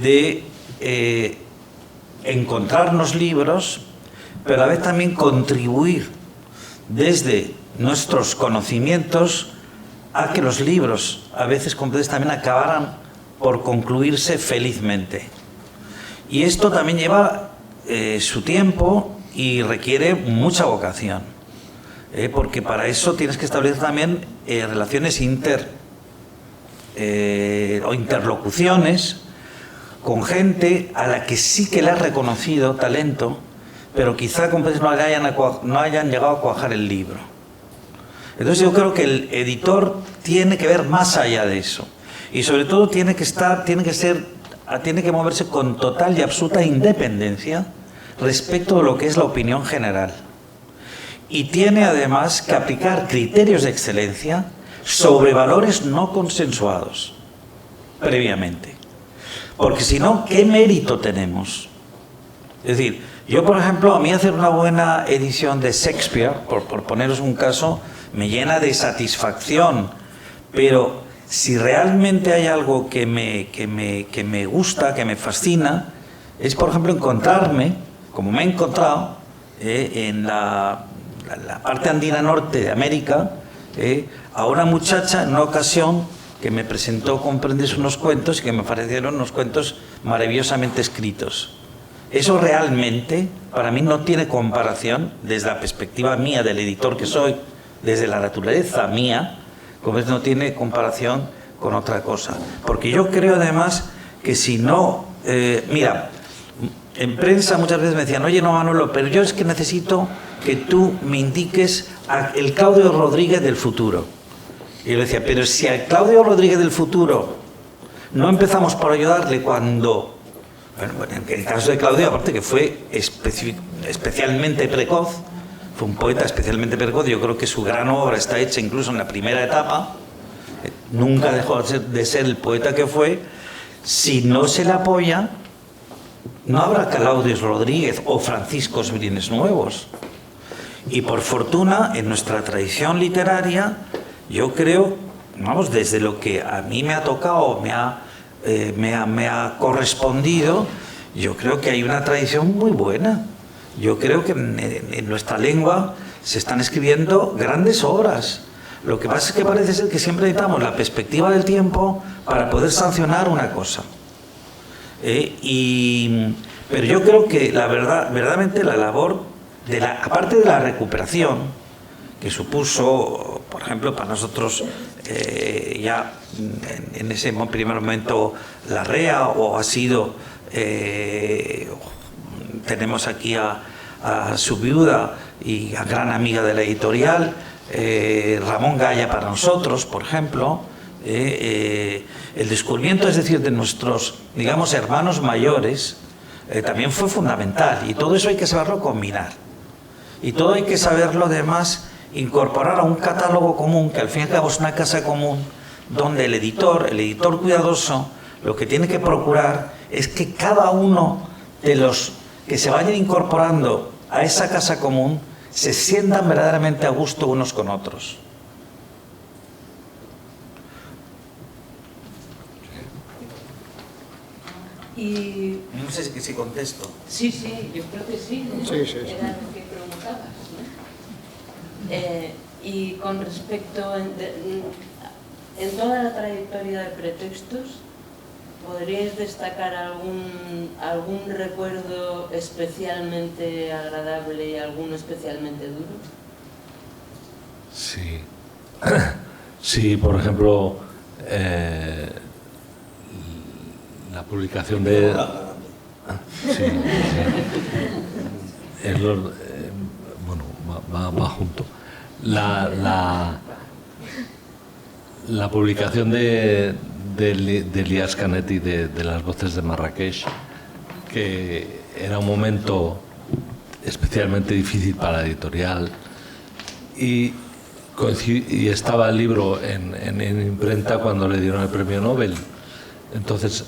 de encontrarnos libros, pero a la vez también contribuir desde nuestros conocimientos a que los libros a veces también acabaran por concluirse felizmente. Y esto también lleva su tiempo y requiere mucha vocación, porque para eso tienes que establecer también relaciones o interlocuciones con gente a la que sí que le has reconocido talento, pero quizá no hayan llegado a cuajar el libro. Entonces yo creo que el editor tiene que ver más allá de eso, y sobre todo tiene que moverse con total y absoluta independencia respecto de lo que es la opinión general, y tiene además que aplicar criterios de excelencia sobre valores no consensuados previamente, porque si no, ¿qué mérito tenemos? Es decir, yo por ejemplo, a mí hacer una buena edición de Shakespeare, por poneros un caso, me llena de satisfacción, pero si realmente hay algo que me gusta, que me fascina, es por ejemplo encontrarme, como me he encontrado, en la parte andina norte de América, a una muchacha en una ocasión que me presentó, comprendes, unos cuentos y que me parecieron unos cuentos maravillosamente escritos. Eso realmente para mí no tiene comparación desde la perspectiva mía del editor que soy, desde la naturaleza mía, como no tiene comparación con otra cosa. Porque yo creo además que si no... mira, en prensa muchas veces me decían, oye, no, Manolo, pero yo es que necesito que tú me indiques el Claudio Rodríguez del futuro. Y yo le decía, pero si al Claudio Rodríguez del futuro no empezamos por ayudarle cuando... Bueno, en el caso de Claudio, aparte que fue especialmente precoz, fue un poeta especialmente precoz, yo creo que su gran obra está hecha incluso en la primera etapa, nunca dejó de ser el poeta que fue. Si no se le apoya, no habrá Claudios Rodríguez o Franciscos Brines nuevos. Y por fortuna, en nuestra tradición literaria, yo creo, vamos, desde lo que a mí me ha tocado, me ha correspondido, yo creo que hay una tradición muy buena. Yo creo que en nuestra lengua se están escribiendo grandes obras. Lo que pasa es que parece ser que siempre necesitamos la perspectiva del tiempo para poder sancionar una cosa. Pero yo creo que verdaderamente la labor, aparte de la recuperación, que supuso, por ejemplo, para nosotros ya en ese primer momento la REA, o ha sido... tenemos aquí a su viuda y a gran amiga de la editorial, Ramón Gaya para nosotros, por ejemplo, el descubrimiento, es decir, de nuestros, digamos, hermanos mayores, también fue fundamental, y todo eso hay que saberlo combinar, y todo hay que saberlo además incorporar a un catálogo común, que al fin y al cabo es una casa común, donde el editor cuidadoso, lo que tiene que procurar es que cada uno de los que se vayan incorporando a esa casa común se sientan verdaderamente a gusto unos con otros. Y... No sé si contesto. Sí, yo creo que sí. Sí. Era lo que preguntabas, ¿no? Y con respecto, en toda la trayectoria de Pretextos, ¿podríais destacar algún recuerdo especialmente agradable y alguno especialmente duro? Sí. Sí, por ejemplo, la publicación de... Sí. Bueno, va junto. La publicación de Elias Canetti de Las voces de Marrakech, que era un momento especialmente difícil para la editorial, y y estaba el libro en imprenta cuando le dieron el premio Nobel. Entonces,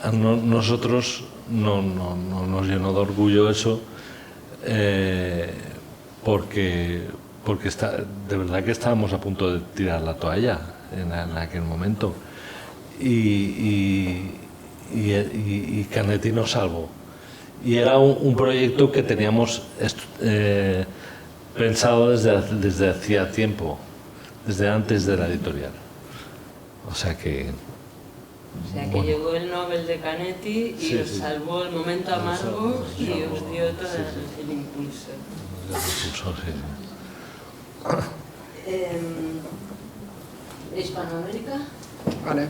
a nosotros no nos llenó de orgullo eso, porque de verdad que estábamos a punto de tirar la toalla en aquel momento. Y Canetti nos salvó. Y era un proyecto que teníamos pensado desde hacía tiempo, desde antes de la editorial. O sea que bueno. Llegó el Nobel de Canetti y os salvó el momento amargo y os dio todo el impulso. ¿Hispanoamérica? Vale.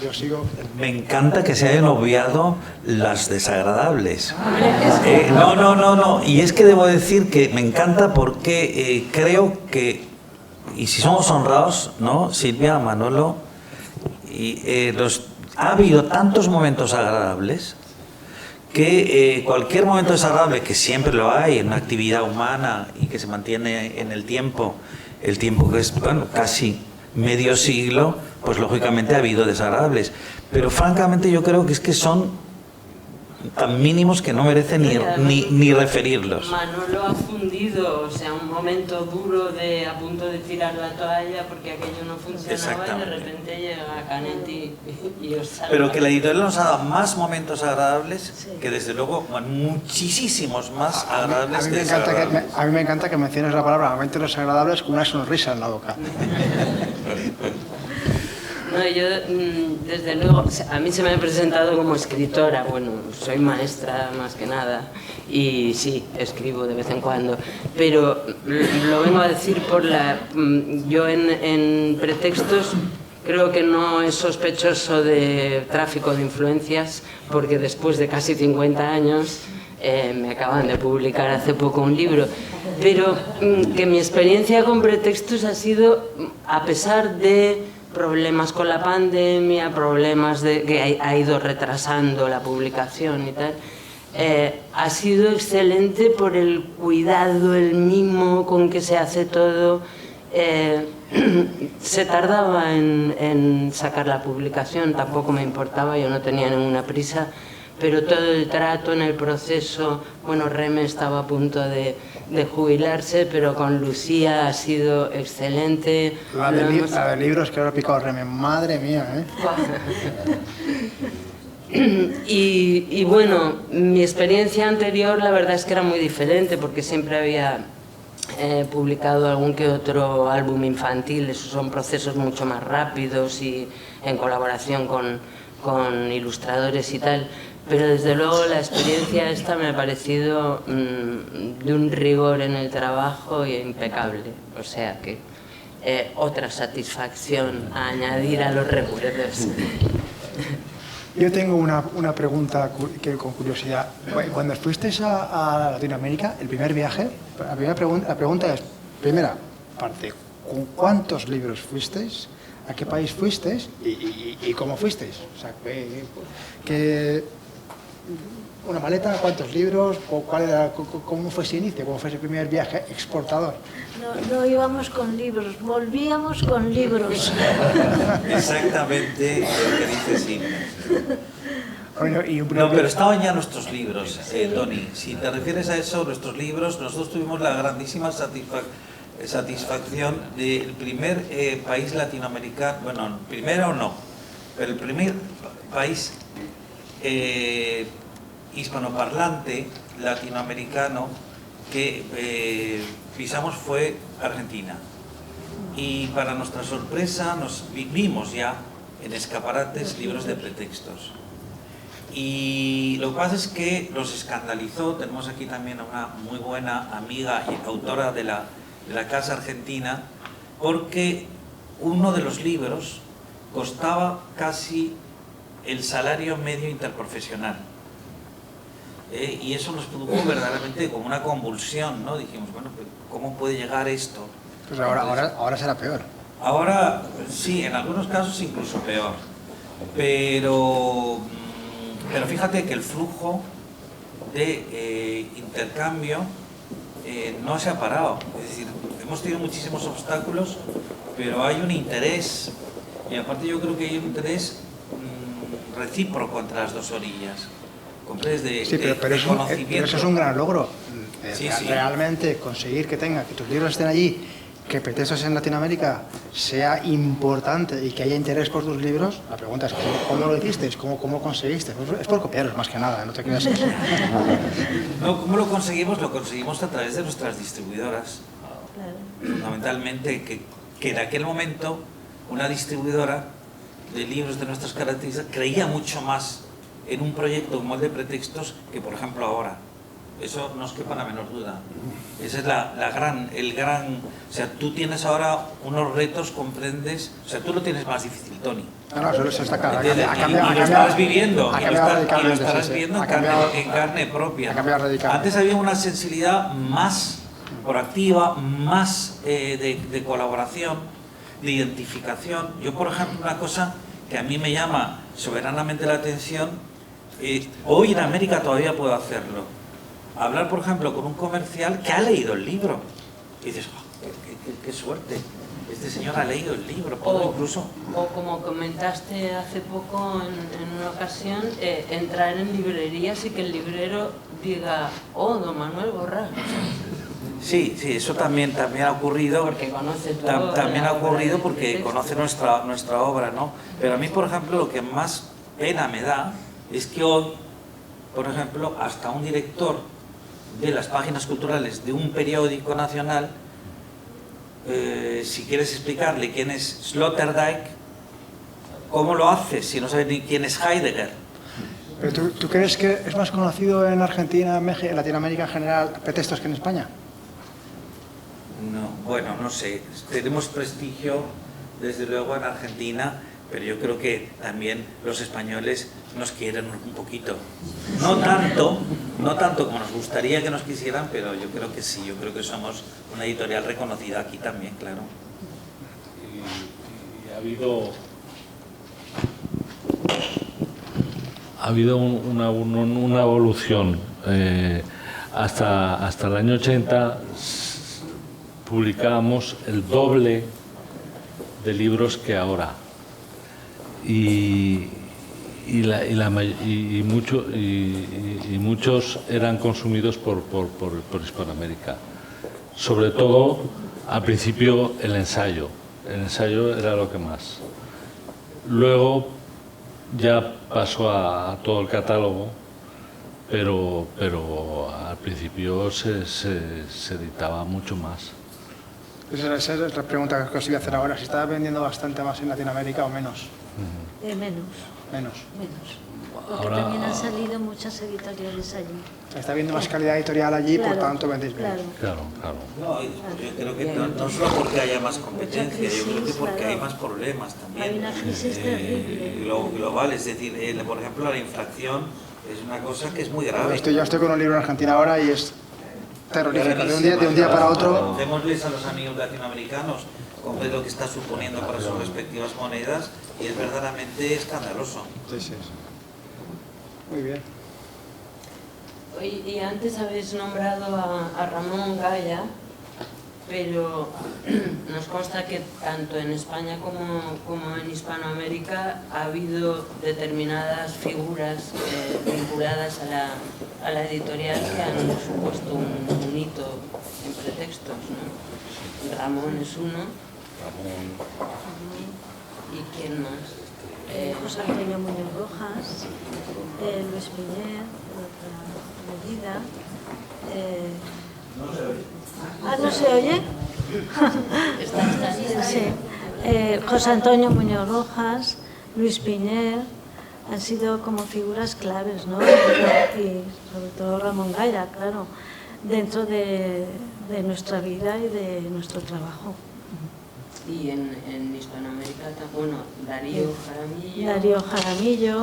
Yo sigo. Me encanta que se hayan obviado las desagradables. No. Y es que debo decir que me encanta porque creo que, y si somos honrados, ¿no? Silvia, Manolo, ha habido tantos momentos agradables que cualquier momento desagradable, que siempre lo hay en una actividad humana y que se mantiene en el tiempo que es, bueno, casi medio siglo, pues lógicamente ha habido desagradables. Pero francamente yo creo que es que son tan mínimos que no merecen ni referirlos. Manolo ha fundido, o sea, un momento duro a punto de tirar la toalla porque aquello no funcionaba y de repente llega Canetti y os salva. Pero que la editorial nos ha dado más momentos agradables que desde luego muchísimos más agradables que desagradables. A mí me encanta que menciones la palabra momentos desagradables con una sonrisa en la boca. No, yo, desde luego, a mí se me ha presentado como escritora, bueno, soy maestra más que nada, y sí, escribo de vez en cuando, pero lo vengo a decir yo en pretextos creo que no es sospechoso de tráfico de influencias, porque después de casi 50 años me acaban de publicar hace poco un libro, pero que mi experiencia con pretextos ha sido, a pesar de problemas con la pandemia, problemas que ha ido retrasando la publicación y tal, ha sido excelente por el cuidado, el mimo con que se hace todo. Se tardaba en sacar la publicación, tampoco me importaba, yo no tenía ninguna prisa, pero todo el trato en el proceso, bueno, Reme estaba a punto de jubilarse, pero con Lucía ha sido excelente. La de libros que ahora ha picado Reme, madre mía, Y bueno, mi experiencia anterior la verdad es que era muy diferente, porque siempre había publicado algún que otro álbum infantil, esos son procesos mucho más rápidos y en colaboración con ilustradores y tal. Pero desde luego la experiencia esta me ha parecido de un rigor en el trabajo impecable. O sea que otra satisfacción a añadir a los recuerdos. Yo tengo una pregunta con curiosidad. Cuando fuisteis a Latinoamérica, el primer viaje, la pregunta es, primera parte, ¿con cuántos libros fuisteis? ¿A qué país fuisteis? ¿Y cómo fuisteis? O sea, ¿una maleta? ¿Cuántos libros? ¿Cómo fue ese inicio? ¿Cómo fue ese primer viaje exportador? No íbamos con libros, volvíamos con libros. Exactamente lo que dice Silvia. Bueno, no, pero estaban ya nuestros libros, Tony. Si te refieres a eso, nuestros libros, nosotros tuvimos la grandísima satisfacción del primer país latinoamericano, bueno, primero no, pero el primer país hispanoparlante latinoamericano que pisamos fue Argentina. Y para nuestra sorpresa nos vimos ya en escaparates libros de pretextos. Y lo que pasa es que nos escandalizó. Tenemos aquí también a una muy buena amiga y autora de la Casa Argentina, porque uno de los libros costaba casi el salario medio interprofesional. Y eso nos produjo verdaderamente como una convulsión, ¿no? Dijimos, bueno, ¿cómo puede llegar esto? Pues ahora será peor. Ahora, sí, en algunos casos incluso peor. Pero fíjate que el flujo de intercambio no se ha parado. Es decir, hemos tenido muchísimos obstáculos, pero hay un interés, y aparte yo creo que hay un interés recíproco entre las dos orillas. Sí, pero eso es un gran logro. Realmente conseguir que tus libros estén allí, que Pretextos en Latinoamérica sea importante y que haya interés por tus libros. La pregunta es ¿cómo lo hiciste? ¿Cómo conseguiste? Es por copiaros más que nada, no te creas. No, ¿cómo lo conseguimos? Lo conseguimos a través de nuestras distribuidoras. Fundamentalmente, que en aquel momento una distribuidora de libros de nuestras características creía mucho más en un proyecto como el de Pretextos que, por ejemplo, ahora. Eso no os quepa la menor duda. Esa es el gran... O sea, tú tienes ahora unos retos, comprendes... O sea, tú lo tienes más difícil, Toni. No, eso está claro. Y lo estarás viviendo, y lo estarás viendo en carne propia. Antes había una sensibilidad más proactiva, más de colaboración, de identificación. Yo, por ejemplo, una cosa que a mí me llama soberanamente la atención, hoy en América todavía puedo hacerlo. Hablar, por ejemplo, con un comercial que ha leído el libro. Y dices, oh, qué suerte, este señor ha leído el libro. O como comentaste hace poco en una ocasión, entrar en librerías y que el librero diga, oh, don Manuel Borrás. Sí, eso también ha ocurrido. Porque conoce también ha ocurrido porque conoce nuestra obra, ¿no? Pero a mí, por ejemplo, lo que más pena me da es que hoy, por ejemplo, hasta un director de las páginas culturales de un periódico nacional, si quieres explicarle quién es Sloterdijk, ¿cómo lo hace si no sabe ni quién es Heidegger? ¿Pero tú crees que es más conocido en Argentina, en Latinoamérica en general, Pretextos que en España? No, bueno, no sé. Tenemos prestigio, desde luego, en Argentina, pero yo creo que también los españoles nos quieren un poquito. No tanto como nos gustaría que nos quisieran, pero yo creo que sí, yo creo que somos una editorial reconocida aquí también, claro. Y ha habido una evolución. Hasta el año 80 publicábamos el doble de libros que ahora. Y muchos eran consumidos por Hispanoamérica. Sobre todo, al principio, el ensayo. El ensayo era lo que más. Luego ya pasó a todo el catálogo, pero al principio se editaba mucho más. Esa es la pregunta que os iba a hacer ahora. ¿Se está vendiendo bastante más en Latinoamérica o menos? Menos. Porque también han salido muchas editoriales allí. Está habiendo más calidad editorial allí, por tanto vendéis bien. Claro. No, yo creo que no solo porque haya más competencia, yo creo que porque hay más problemas también. Hay una crisis terrible. Global, es decir, por ejemplo, la inflación es una cosa que es muy grave. Yo estoy con un libro en Argentina ahora y es terrorífico. De un día para otro. Démosles a los amigos latinoamericanos cómo es lo que está suponiendo para sus respectivas monedas y es verdaderamente escandaloso. Sí. Muy bien. Y antes habéis nombrado a Ramón Gaya, pero nos consta que tanto en España como en Hispanoamérica ha habido determinadas figuras vinculadas a la editorial que han supuesto un hito en Pretextos, ¿no? Ramón es uno. ¿Y quién más? José Antonio Muñoz Rojas, Luis Piñer, Medida. ¿No se oye? Sí. José Antonio Muñoz Rojas, Luis Piñer, han sido como figuras claves, ¿no? Y sobre todo Ramón Gaya, claro, dentro de nuestra vida y de nuestro trabajo. Y en Hispanoamérica, bueno, Darío Jaramillo,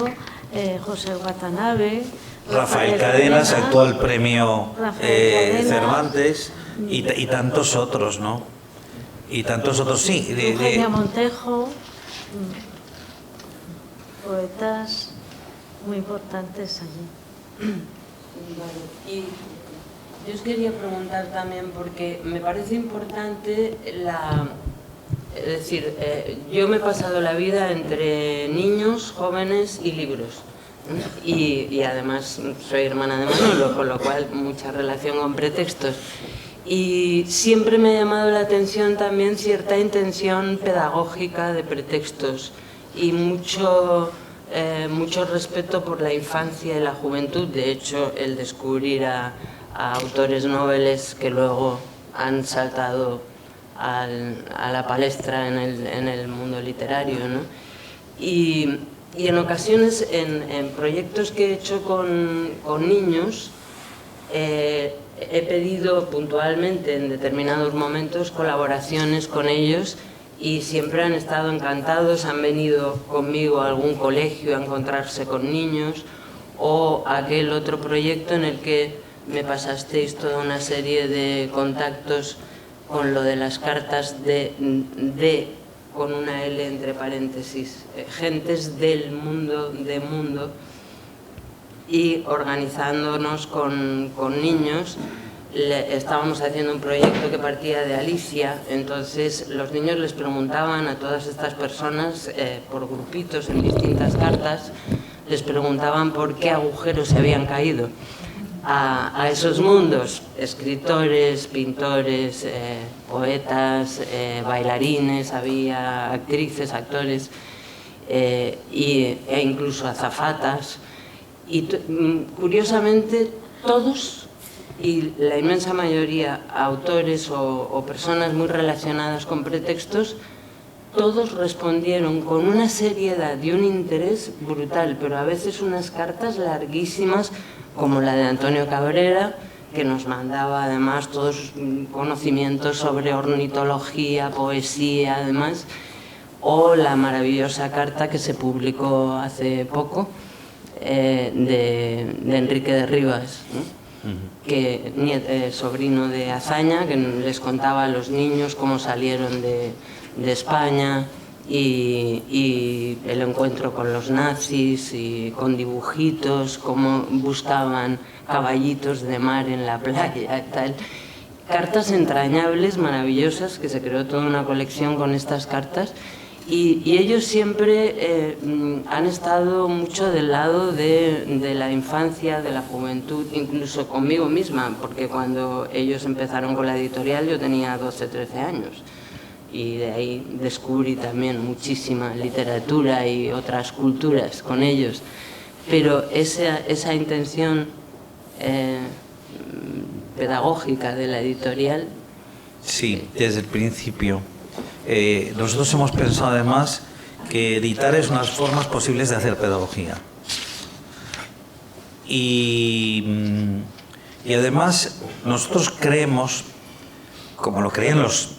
José Watanabe, Rafael Cadenas, actual premio Cervantes, y tantos otros, ¿no? Y tantos otros, sí. Eugenia Montejo, poetas muy importantes allí. Y Yo os quería preguntar también, porque me parece importante es decir, yo me he pasado la vida entre niños, jóvenes y libros. Y además soy hermana de Manolo, con lo cual mucha relación con pretextos. Y siempre me ha llamado la atención también cierta intención pedagógica de pretextos y mucho respeto por la infancia y la juventud. De hecho, el descubrir a autores noveles que luego han saltado a la palestra en el mundo literario, ¿no? Y en ocasiones, en proyectos que he hecho con niños, he pedido puntualmente en determinados momentos colaboraciones con ellos y siempre han estado encantados, han venido conmigo a algún colegio a encontrarse con niños, o aquel otro proyecto en el que me pasasteis toda una serie de contactos con lo de las cartas de con una L entre paréntesis, gentes del mundo, y organizándonos con niños. Estábamos haciendo un proyecto que partía de Alicia, entonces los niños les preguntaban a todas estas personas, por grupitos en distintas cartas, les preguntaban por qué agujeros se habían caído a esos mundos: escritores, pintores, poetas, bailarines, había actrices, actores, e incluso azafatas. Y curiosamente todos, y la inmensa mayoría, autores o personas muy relacionadas con pretextos, todos respondieron con una seriedad y un interés brutal, pero a veces unas cartas larguísimas, como la de Antonio Cabrera, que nos mandaba además todos sus conocimientos sobre ornitología, poesía, además, o la maravillosa carta que se publicó hace poco, de Enrique de Rivas, ¿no? Que sobrino de Azaña, que les contaba a los niños cómo salieron de España y el encuentro con los nazis, y con dibujitos, cómo buscaban caballitos de mar en la playa y tal. Cartas entrañables, maravillosas, que se creó toda una colección con estas cartas. Y ellos siempre han estado mucho del lado de la infancia, de la juventud, incluso conmigo misma, porque cuando ellos empezaron con la editorial yo tenía 12, 13 años. Y de ahí descubrí también muchísima literatura y otras culturas con ellos. Pero esa intención pedagógica de la editorial... Sí, desde el principio. Nosotros hemos pensado además que editar es una de las formas posibles de hacer pedagogía. Y además nosotros creemos, como lo creían los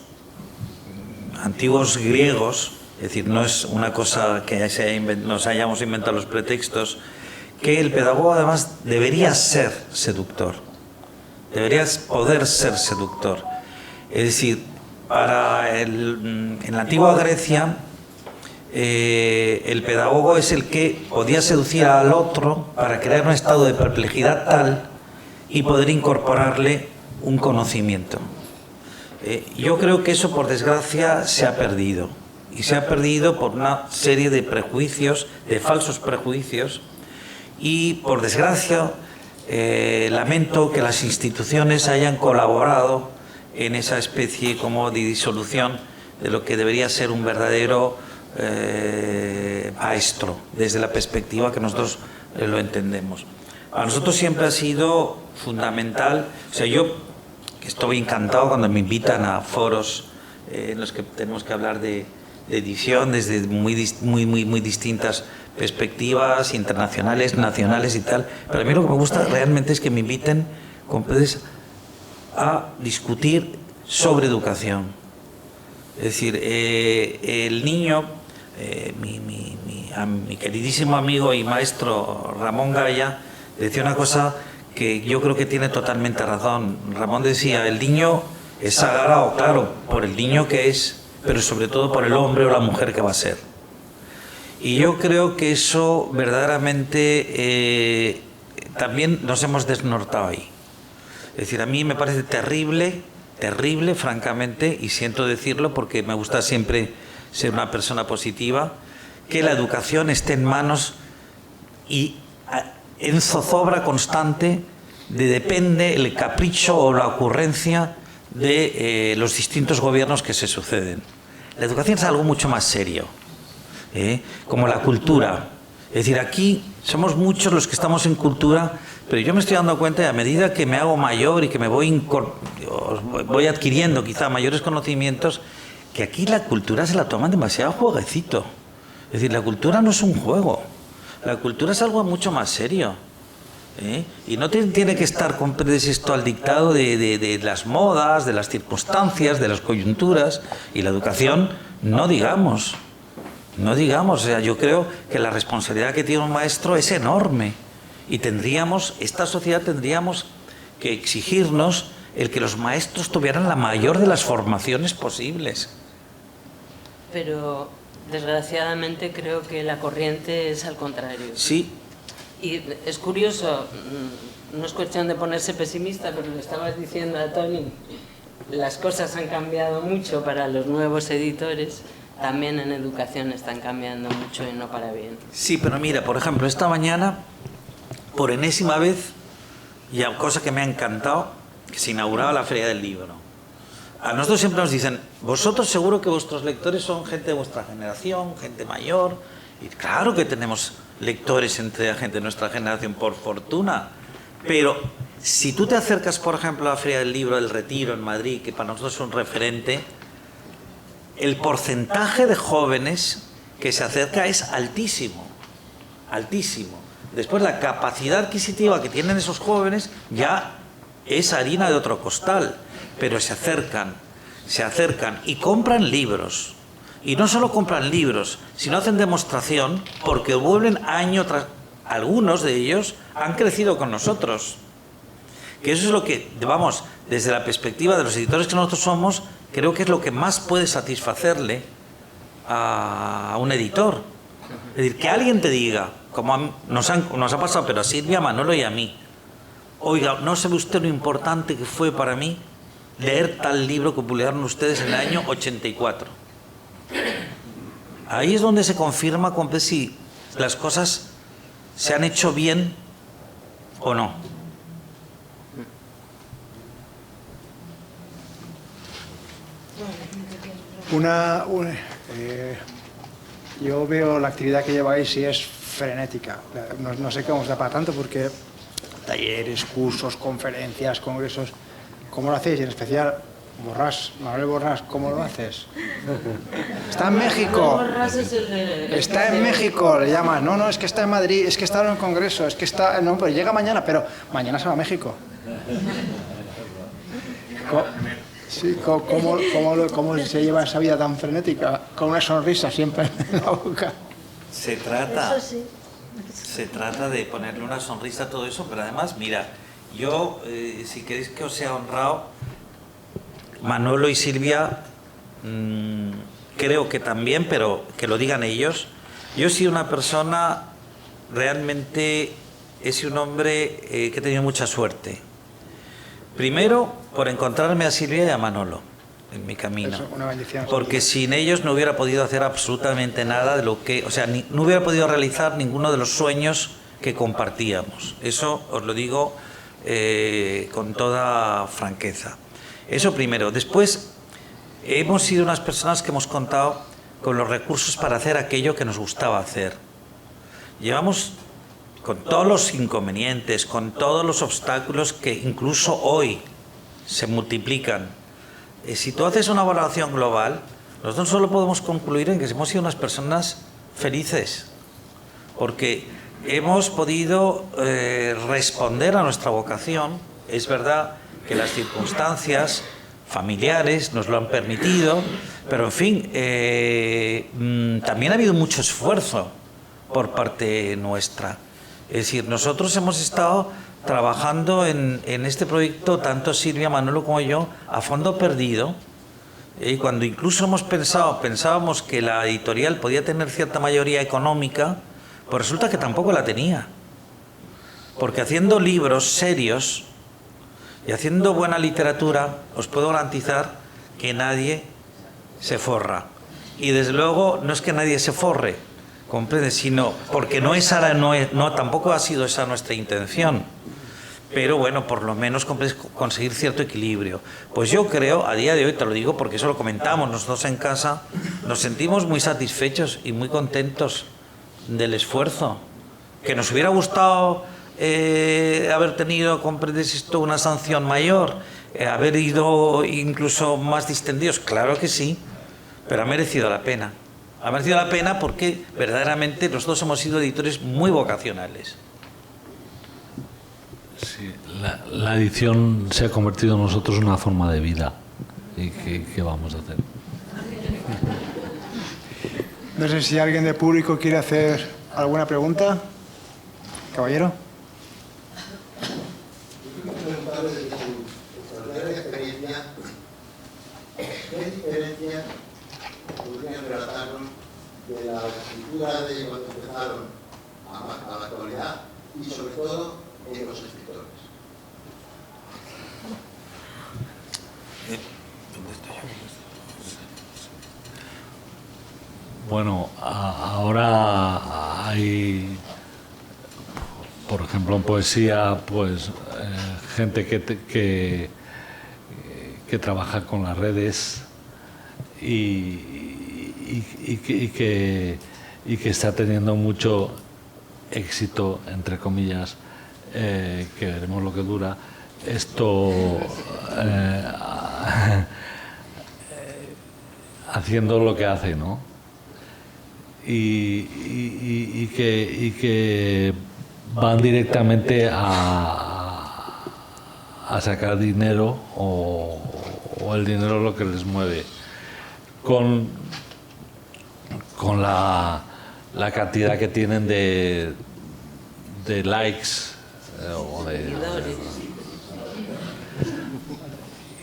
antiguos griegos, es decir, no es una cosa que nos hayamos inventado los pretextos, que el pedagogo además debería ser seductor, debería poder ser seductor. Es decir, en la antigua Grecia, el pedagogo es el que podía seducir al otro para crear un estado de perplejidad tal y poder incorporarle un conocimiento. Yo creo que eso, por desgracia, se ha perdido. Y se ha perdido por una serie de prejuicios, de falsos prejuicios. Y, por desgracia, lamento que las instituciones hayan colaborado en esa especie como de disolución de lo que debería ser un verdadero maestro, desde la perspectiva que nosotros lo entendemos. Para nosotros siempre ha sido fundamental, o sea, yo que estoy encantado cuando me invitan a foros en los que tenemos que hablar de edición desde muy distintas perspectivas, internacionales, nacionales y tal, pero a mí lo que me gusta realmente es que me inviten a discutir sobre educación. Es decir, el niño, mi queridísimo amigo y maestro Ramón Gaya decía una cosa que yo creo que tiene totalmente razón. Ramón decía, el niño es sagrado, claro, por el niño que es, pero sobre todo por el hombre o la mujer que va a ser. Y yo creo que eso verdaderamente también nos hemos desnortado ahí. Es Es decir, a mí me parece terrible, terrible, francamente, y siento decirlo porque me gusta siempre ser una persona positiva, que la educación esté en manos y en zozobra constante depende el capricho o la ocurrencia de los distintos gobiernos que se suceden. La educación es algo mucho más serio, como la cultura. Es decir, aquí somos muchos los que estamos en cultura, pero yo me estoy dando cuenta, y a medida que me hago mayor y que me voy adquiriendo quizá mayores conocimientos, que aquí la cultura se la toman demasiado jueguecito. Es decir, la cultura no es un juego, la cultura es algo mucho más serio. Y no tiene que estar esto al dictado de las modas, de las circunstancias, de las coyunturas, y la educación, no digamos. O sea, yo creo que la responsabilidad que tiene un maestro es enorme, y esta sociedad tendríamos que exigirnos el que los maestros tuvieran la mayor de las formaciones posibles. Pero desgraciadamente creo que la corriente es al contrario. Sí. Y es curioso, no es cuestión de ponerse pesimista, pero lo estabas diciendo a Toni, las cosas han cambiado mucho para los nuevos editores, también en educación están cambiando mucho y no para bien. Sí, pero mira, por ejemplo, esta mañana, por enésima vez, y a cosa que me ha encantado, que se inauguraba la Feria del Libro. A nosotros siempre nos dicen, vosotros seguro que vuestros lectores son gente de vuestra generación, gente mayor, y claro que tenemos lectores entre la gente de nuestra generación, por fortuna, pero si tú te acercas, por ejemplo, a la Feria del Libro del Retiro en Madrid, que para nosotros es un referente, el porcentaje de jóvenes que se acerca es altísimo, altísimo. Después la capacidad adquisitiva que tienen esos jóvenes ya es harina de otro costal, pero se acercan y compran libros. Y no solo compran libros, sino hacen demostración, porque vuelven año tras... Algunos de ellos han crecido con nosotros. Que eso es lo que, vamos, desde la perspectiva de los editores que nosotros somos, creo que es lo que más puede satisfacerle a un editor. Es decir, que alguien te diga, como nos ha pasado, pero a Silvia, a Manolo y a mí, oiga, ¿no sabe usted lo importante que fue para mí leer tal libro que publicaron ustedes en el año 84? Ahí es donde se confirma si las cosas se han hecho bien o no. Yo veo la actividad que lleváis y es frenética. No sé cómo os da para tanto, porque talleres, cursos, conferencias, congresos, ¿cómo lo hacéis? Y en especial, Borrás, Manuel Borrás, ¿cómo lo haces? Está en México. Está en México, le llaman. No, es que está en Madrid, es que está en un congreso, es que está... No, pues llega mañana, pero mañana se va a México. Sí, ¿cómo se lleva esa vida tan frenética? Con una sonrisa siempre en la boca. Se trata de ponerle una sonrisa a todo eso, pero además, mira, yo, si queréis que os sea honrado, Manolo y Silvia, creo que también, pero que lo digan ellos. Yo he sido una persona, realmente he sido un hombre que he tenido mucha suerte. Primero, por encontrarme a Silvia y a Manolo en mi camino. Eso, una bendición. Porque sin ellos no hubiera podido hacer absolutamente nada de lo que... O sea, no hubiera podido realizar ninguno de los sueños que compartíamos. Eso os lo digo con toda franqueza. Eso primero. Después, hemos sido unas personas que hemos contado con los recursos para hacer aquello que nos gustaba hacer. Llevamos, con todos los inconvenientes, con todos los obstáculos que incluso hoy se multiplican. Si tú haces una evaluación global, nosotros solo podemos concluir en que hemos sido unas personas felices, porque hemos podido responder a nuestra vocación. Es verdad que las circunstancias familiares nos lo han permitido, pero en fin, también ha habido mucho esfuerzo por parte nuestra. Es decir, nosotros hemos estado trabajando en este proyecto, tanto Silvia, Manolo como yo, a fondo perdido, y cuando incluso pensábamos que la editorial podía tener cierta mayoría económica, pues resulta que tampoco la tenía, porque haciendo libros serios, Y haciendo buena literatura os puedo garantizar que nadie se forra. Y desde luego no es que nadie se forre, ¿comprendes? Sino porque tampoco ha sido esa nuestra intención. Pero bueno, por lo menos conseguir cierto equilibrio. Pues yo creo, a día de hoy, te lo digo porque eso lo comentamos nosotros en casa, nos sentimos muy satisfechos y muy contentos del esfuerzo. Que nos hubiera gustado haber tenido, comprendes esto, una sanción mayor, haber ido incluso más distendidos, claro que sí, pero ha merecido la pena. Ha merecido la pena porque verdaderamente nosotros hemos sido editores muy vocacionales. Sí, la edición se ha convertido en nosotros en una forma de vida. ¿Y qué vamos a hacer? No sé si alguien de público quiere hacer alguna pregunta. Caballero. ¿Qué diferencia podrían relatarnos de la escritura de cuando empezaron a la actualidad y sobre todo en los escritores? Bueno, ahora hay, por ejemplo, en poesía, pues gente que trabaja con las redes y que está teniendo mucho éxito, entre comillas, que veremos lo que dura. Esto haciendo lo que hace, ¿no? Y que van directamente a sacar dinero o el dinero lo que les mueve con la cantidad que tienen de likes o de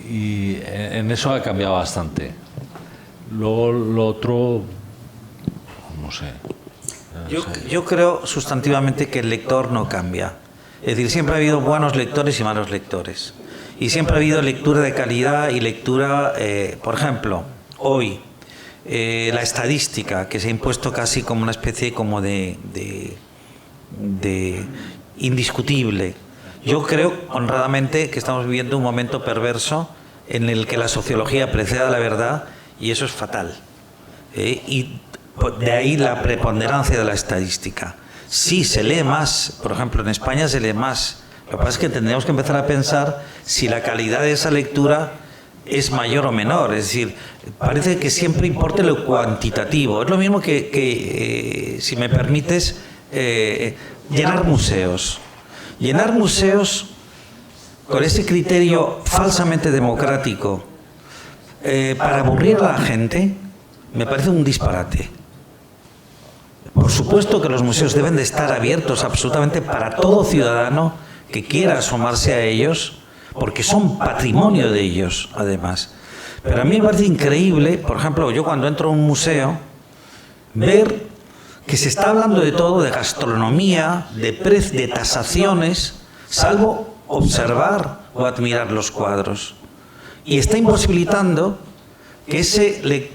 y en eso ha cambiado bastante. Luego lo otro, no sé. Yo creo sustantivamente que el lector no cambia. Es decir, siempre ha habido buenos lectores y malos lectores. Y siempre ha habido lectura de calidad y lectura, por ejemplo, hoy, la estadística, que se ha impuesto casi como una especie como de indiscutible. Yo creo, honradamente, que estamos viviendo un momento perverso en el que la sociología precede a la verdad y eso es fatal. Y de ahí la preponderancia de la estadística. Sí, se lee más, por ejemplo, en España se lee más. Lo que pasa es que tendríamos que empezar a pensar si la calidad de esa lectura es mayor o menor. Es decir, parece que siempre importe lo cuantitativo. Es lo mismo que si me permites, llenar museos. Llenar museos con ese criterio falsamente democrático para aburrir a la gente me parece un disparate. Por supuesto que los museos deben de estar abiertos absolutamente para todo ciudadano que quiera asomarse a ellos, porque son patrimonio de ellos, además. Pero a mí me parece increíble, por ejemplo, yo cuando entro a un museo, ver que se está hablando de todo, de gastronomía, de tasaciones, salvo observar o admirar los cuadros. Y está imposibilitando que ese,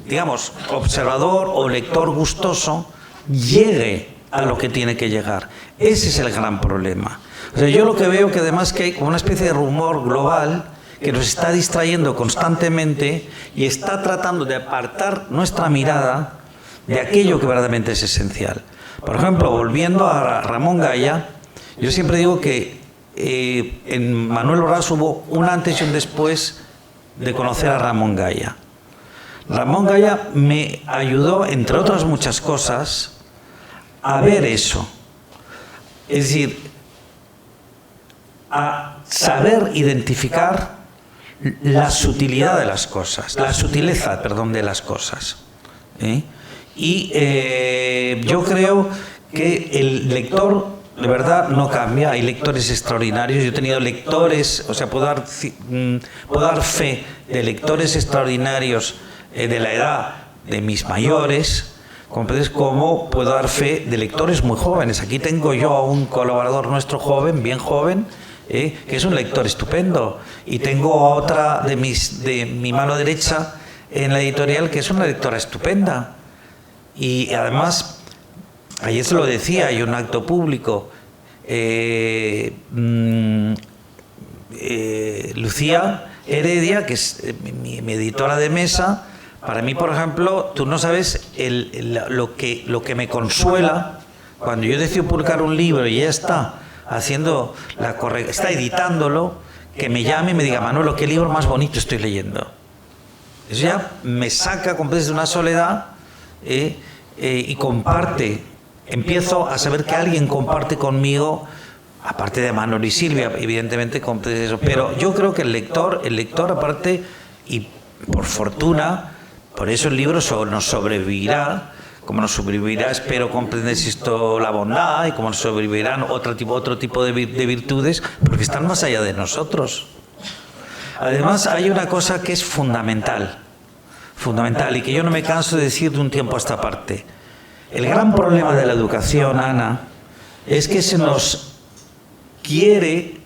digamos, observador o lector gustoso llegue a lo que tiene que llegar. Ese es el gran problema. O sea, yo lo que veo que además que hay como una especie de rumor global que nos está distrayendo constantemente y está tratando de apartar nuestra mirada de aquello que verdaderamente es esencial. Por ejemplo, volviendo a Ramón Gaya, yo siempre digo que en Manuel Borràs hubo un antes y un después de conocer a Ramón Gaya. Ramón Gaya me ayudó, entre otras muchas cosas, a ver eso. Es decir, a saber identificar la sutilidad de las cosas, la sutileza, perdón, de las cosas. Y yo creo que el lector de verdad no cambia. Hay lectores extraordinarios. Yo he tenido lectores, o sea, puedo dar fe de lectores extraordinarios de la edad de mis mayores, como puedo dar fe de lectores muy jóvenes. Aquí tengo yo a un colaborador nuestro joven, bien joven, que es un lector estupendo. Y tengo otra de mi mano derecha en la editorial que es una lectora estupenda. Y además, ayer se lo decía, hay un acto público. Lucía Heredia, que es mi editora de mesa, para mí, por ejemplo, tú no sabes lo que me consuela cuando yo decido publicar un libro y ella está haciendo está editándolo, que me llame y me diga: Manolo, qué libro más bonito estoy leyendo. Eso ya me saca completamente de una soledad y comparte. Empiezo a saber que alguien comparte conmigo, aparte de Manolo y Silvia, evidentemente comparte eso. Pero yo creo que el lector aparte, y por fortuna, por eso el libro nos sobrevivirá, como nos sobrevivirá, espero comprendes esto, la bondad, y como nos sobrevivirán otro tipo de virtudes, porque están más allá de nosotros. Además, hay una cosa que es fundamental, y que yo no me canso de decir de un tiempo a esta parte. El gran problema de la educación, Ana, es que se nos quiere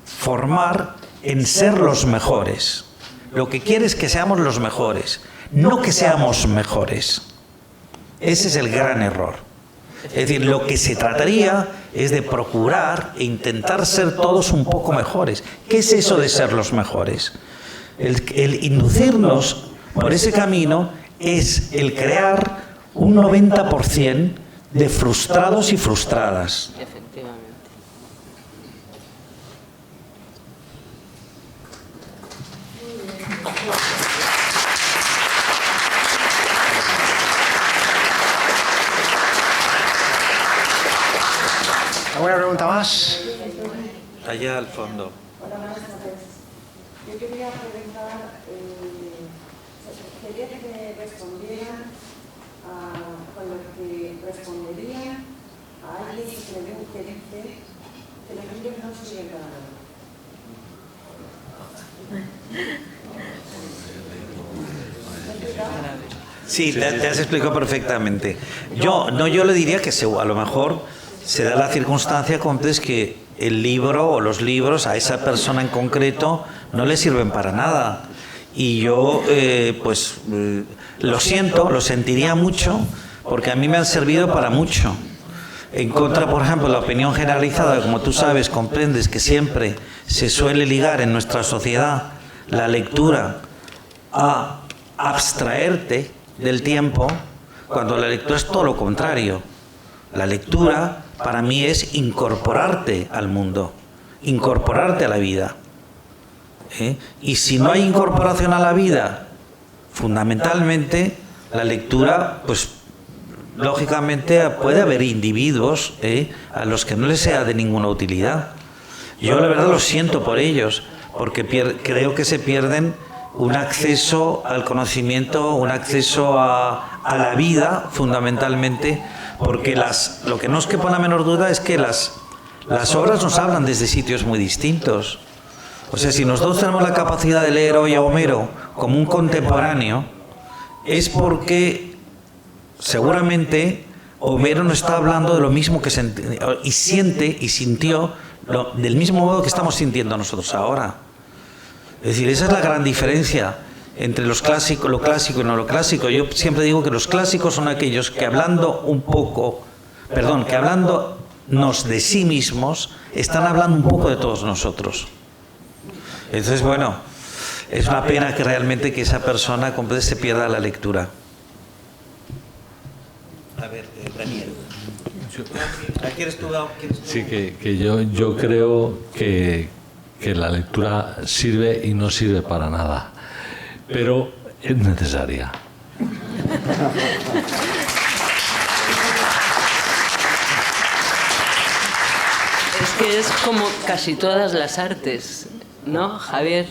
formar en ser los mejores. Lo que quiere es que seamos los mejores, no que seamos mejores. Ese es el gran error. Es decir, lo que se trataría es de procurar e intentar ser todos un poco mejores. ¿Qué es eso de ser los mejores? El inducirnos por ese camino es el crear un 90% de frustrados y frustradas. Efectivamente. ¿Alguna pregunta más? Allá al fondo. Hola, buenas tardes. Yo quería preguntar, quería que me respondieran con lo que respondería a alguien que dice que los libros no sirven para nada. Sí, te has explicado perfectamente. Yo le diría que a lo mejor se da la circunstancia es que el libro o los libros a esa persona en concreto no le sirven para nada. Y yo, lo siento, lo sentiría mucho, porque a mí me han servido para mucho. En contra, por ejemplo, la opinión generalizada, como tú sabes, comprendes que siempre se suele ligar en nuestra sociedad la lectura a abstraerte del tiempo, cuando la lectura es todo lo contrario. La lectura, para mí, es incorporarte al mundo, incorporarte a la vida. Y si no hay incorporación a la vida, fundamentalmente, la lectura, pues, lógicamente, puede haber individuos a los que no les sea de ninguna utilidad. Yo, la verdad, lo siento por ellos, porque creo que se pierden un acceso al conocimiento, un acceso a la vida, fundamentalmente, porque lo que no os quepa la menor duda es que las obras nos hablan desde sitios muy distintos. O sea, si nosotros tenemos la capacidad de leer hoy a Homero como un contemporáneo, es porque seguramente Homero no está hablando de lo mismo que siente y sintió del mismo modo que estamos sintiendo nosotros ahora. Es decir, esa es la gran diferencia entre lo clásico y no lo clásico. Yo siempre digo que los clásicos son aquellos que hablándonos de sí mismos, están hablando un poco de todos nosotros. Entonces, bueno, es una pena que realmente que esa persona se pierda la lectura. A ver, Daniel. ¿Quieres tú? Sí, que yo creo que la lectura sirve y no sirve para nada, pero es necesaria. Es que es como casi todas las artes, ¿no, Javier?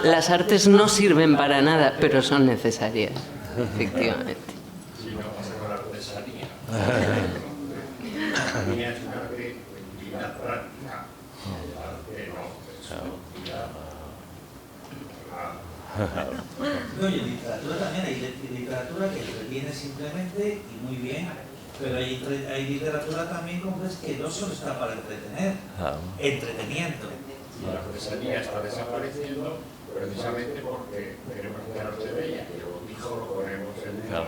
Las artes no sirven para nada, pero son necesarias, efectivamente. No, y en literatura también hay literatura que viene simplemente y muy bien Pero hay literatura también, como es que no solo está para entretener, entreteniendo. Y la artesanía está desapareciendo precisamente porque queremos enterarnos de ella, que lo dijo lo ponemos en la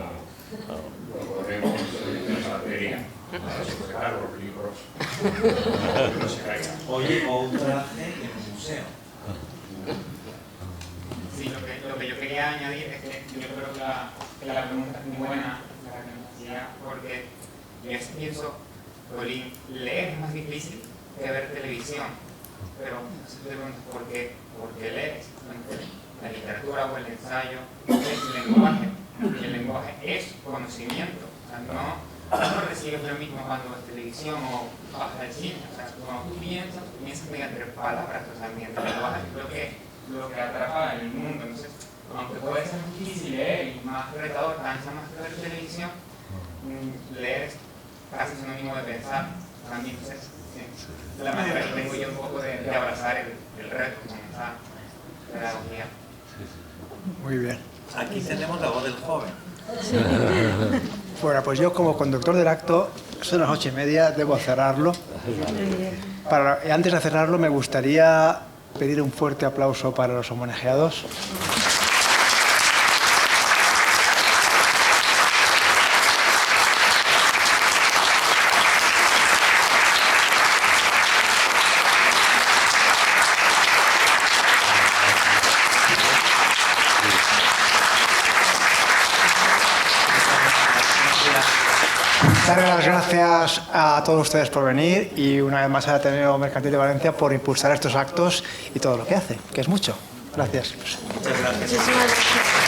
estantería para sujetar los libros que no se caigan. Oye, o un traje en un museo. Sí, lo que yo quería añadir es que yo creo que la pregunta es muy buena, la que me hacía, porque yo pienso, Colín, leer es más difícil que ver televisión, pero se te pregunta ¿por qué lees? La literatura o el ensayo es lenguaje, y el lenguaje es conocimiento. O sea, no recibes lo mismo cuando ves televisión o vas al cine. O sea, cuando tú piensas mediante palabras, o sea, mediante el lenguaje es lo que atrapa el mundo. Entonces, aunque puede ser difícil leer y más retador, cansa más que ver televisión, leer es casi sinónimo de pensar también. Entonces, de la manera que tengo yo un poco de abrazar el reto con esa pedagogía. Muy bien. Aquí tenemos la voz del joven. Bueno, pues yo como conductor del acto, son las 8:30, debo cerrarlo. Antes de cerrarlo me gustaría pedir un fuerte aplauso para los homenajeados. Darle las gracias a todos ustedes por venir y una vez más al Ateneo Mercantil de Valencia por impulsar estos actos y todo lo que hace, que es mucho. Gracias. Muchas gracias. Muchísimas gracias.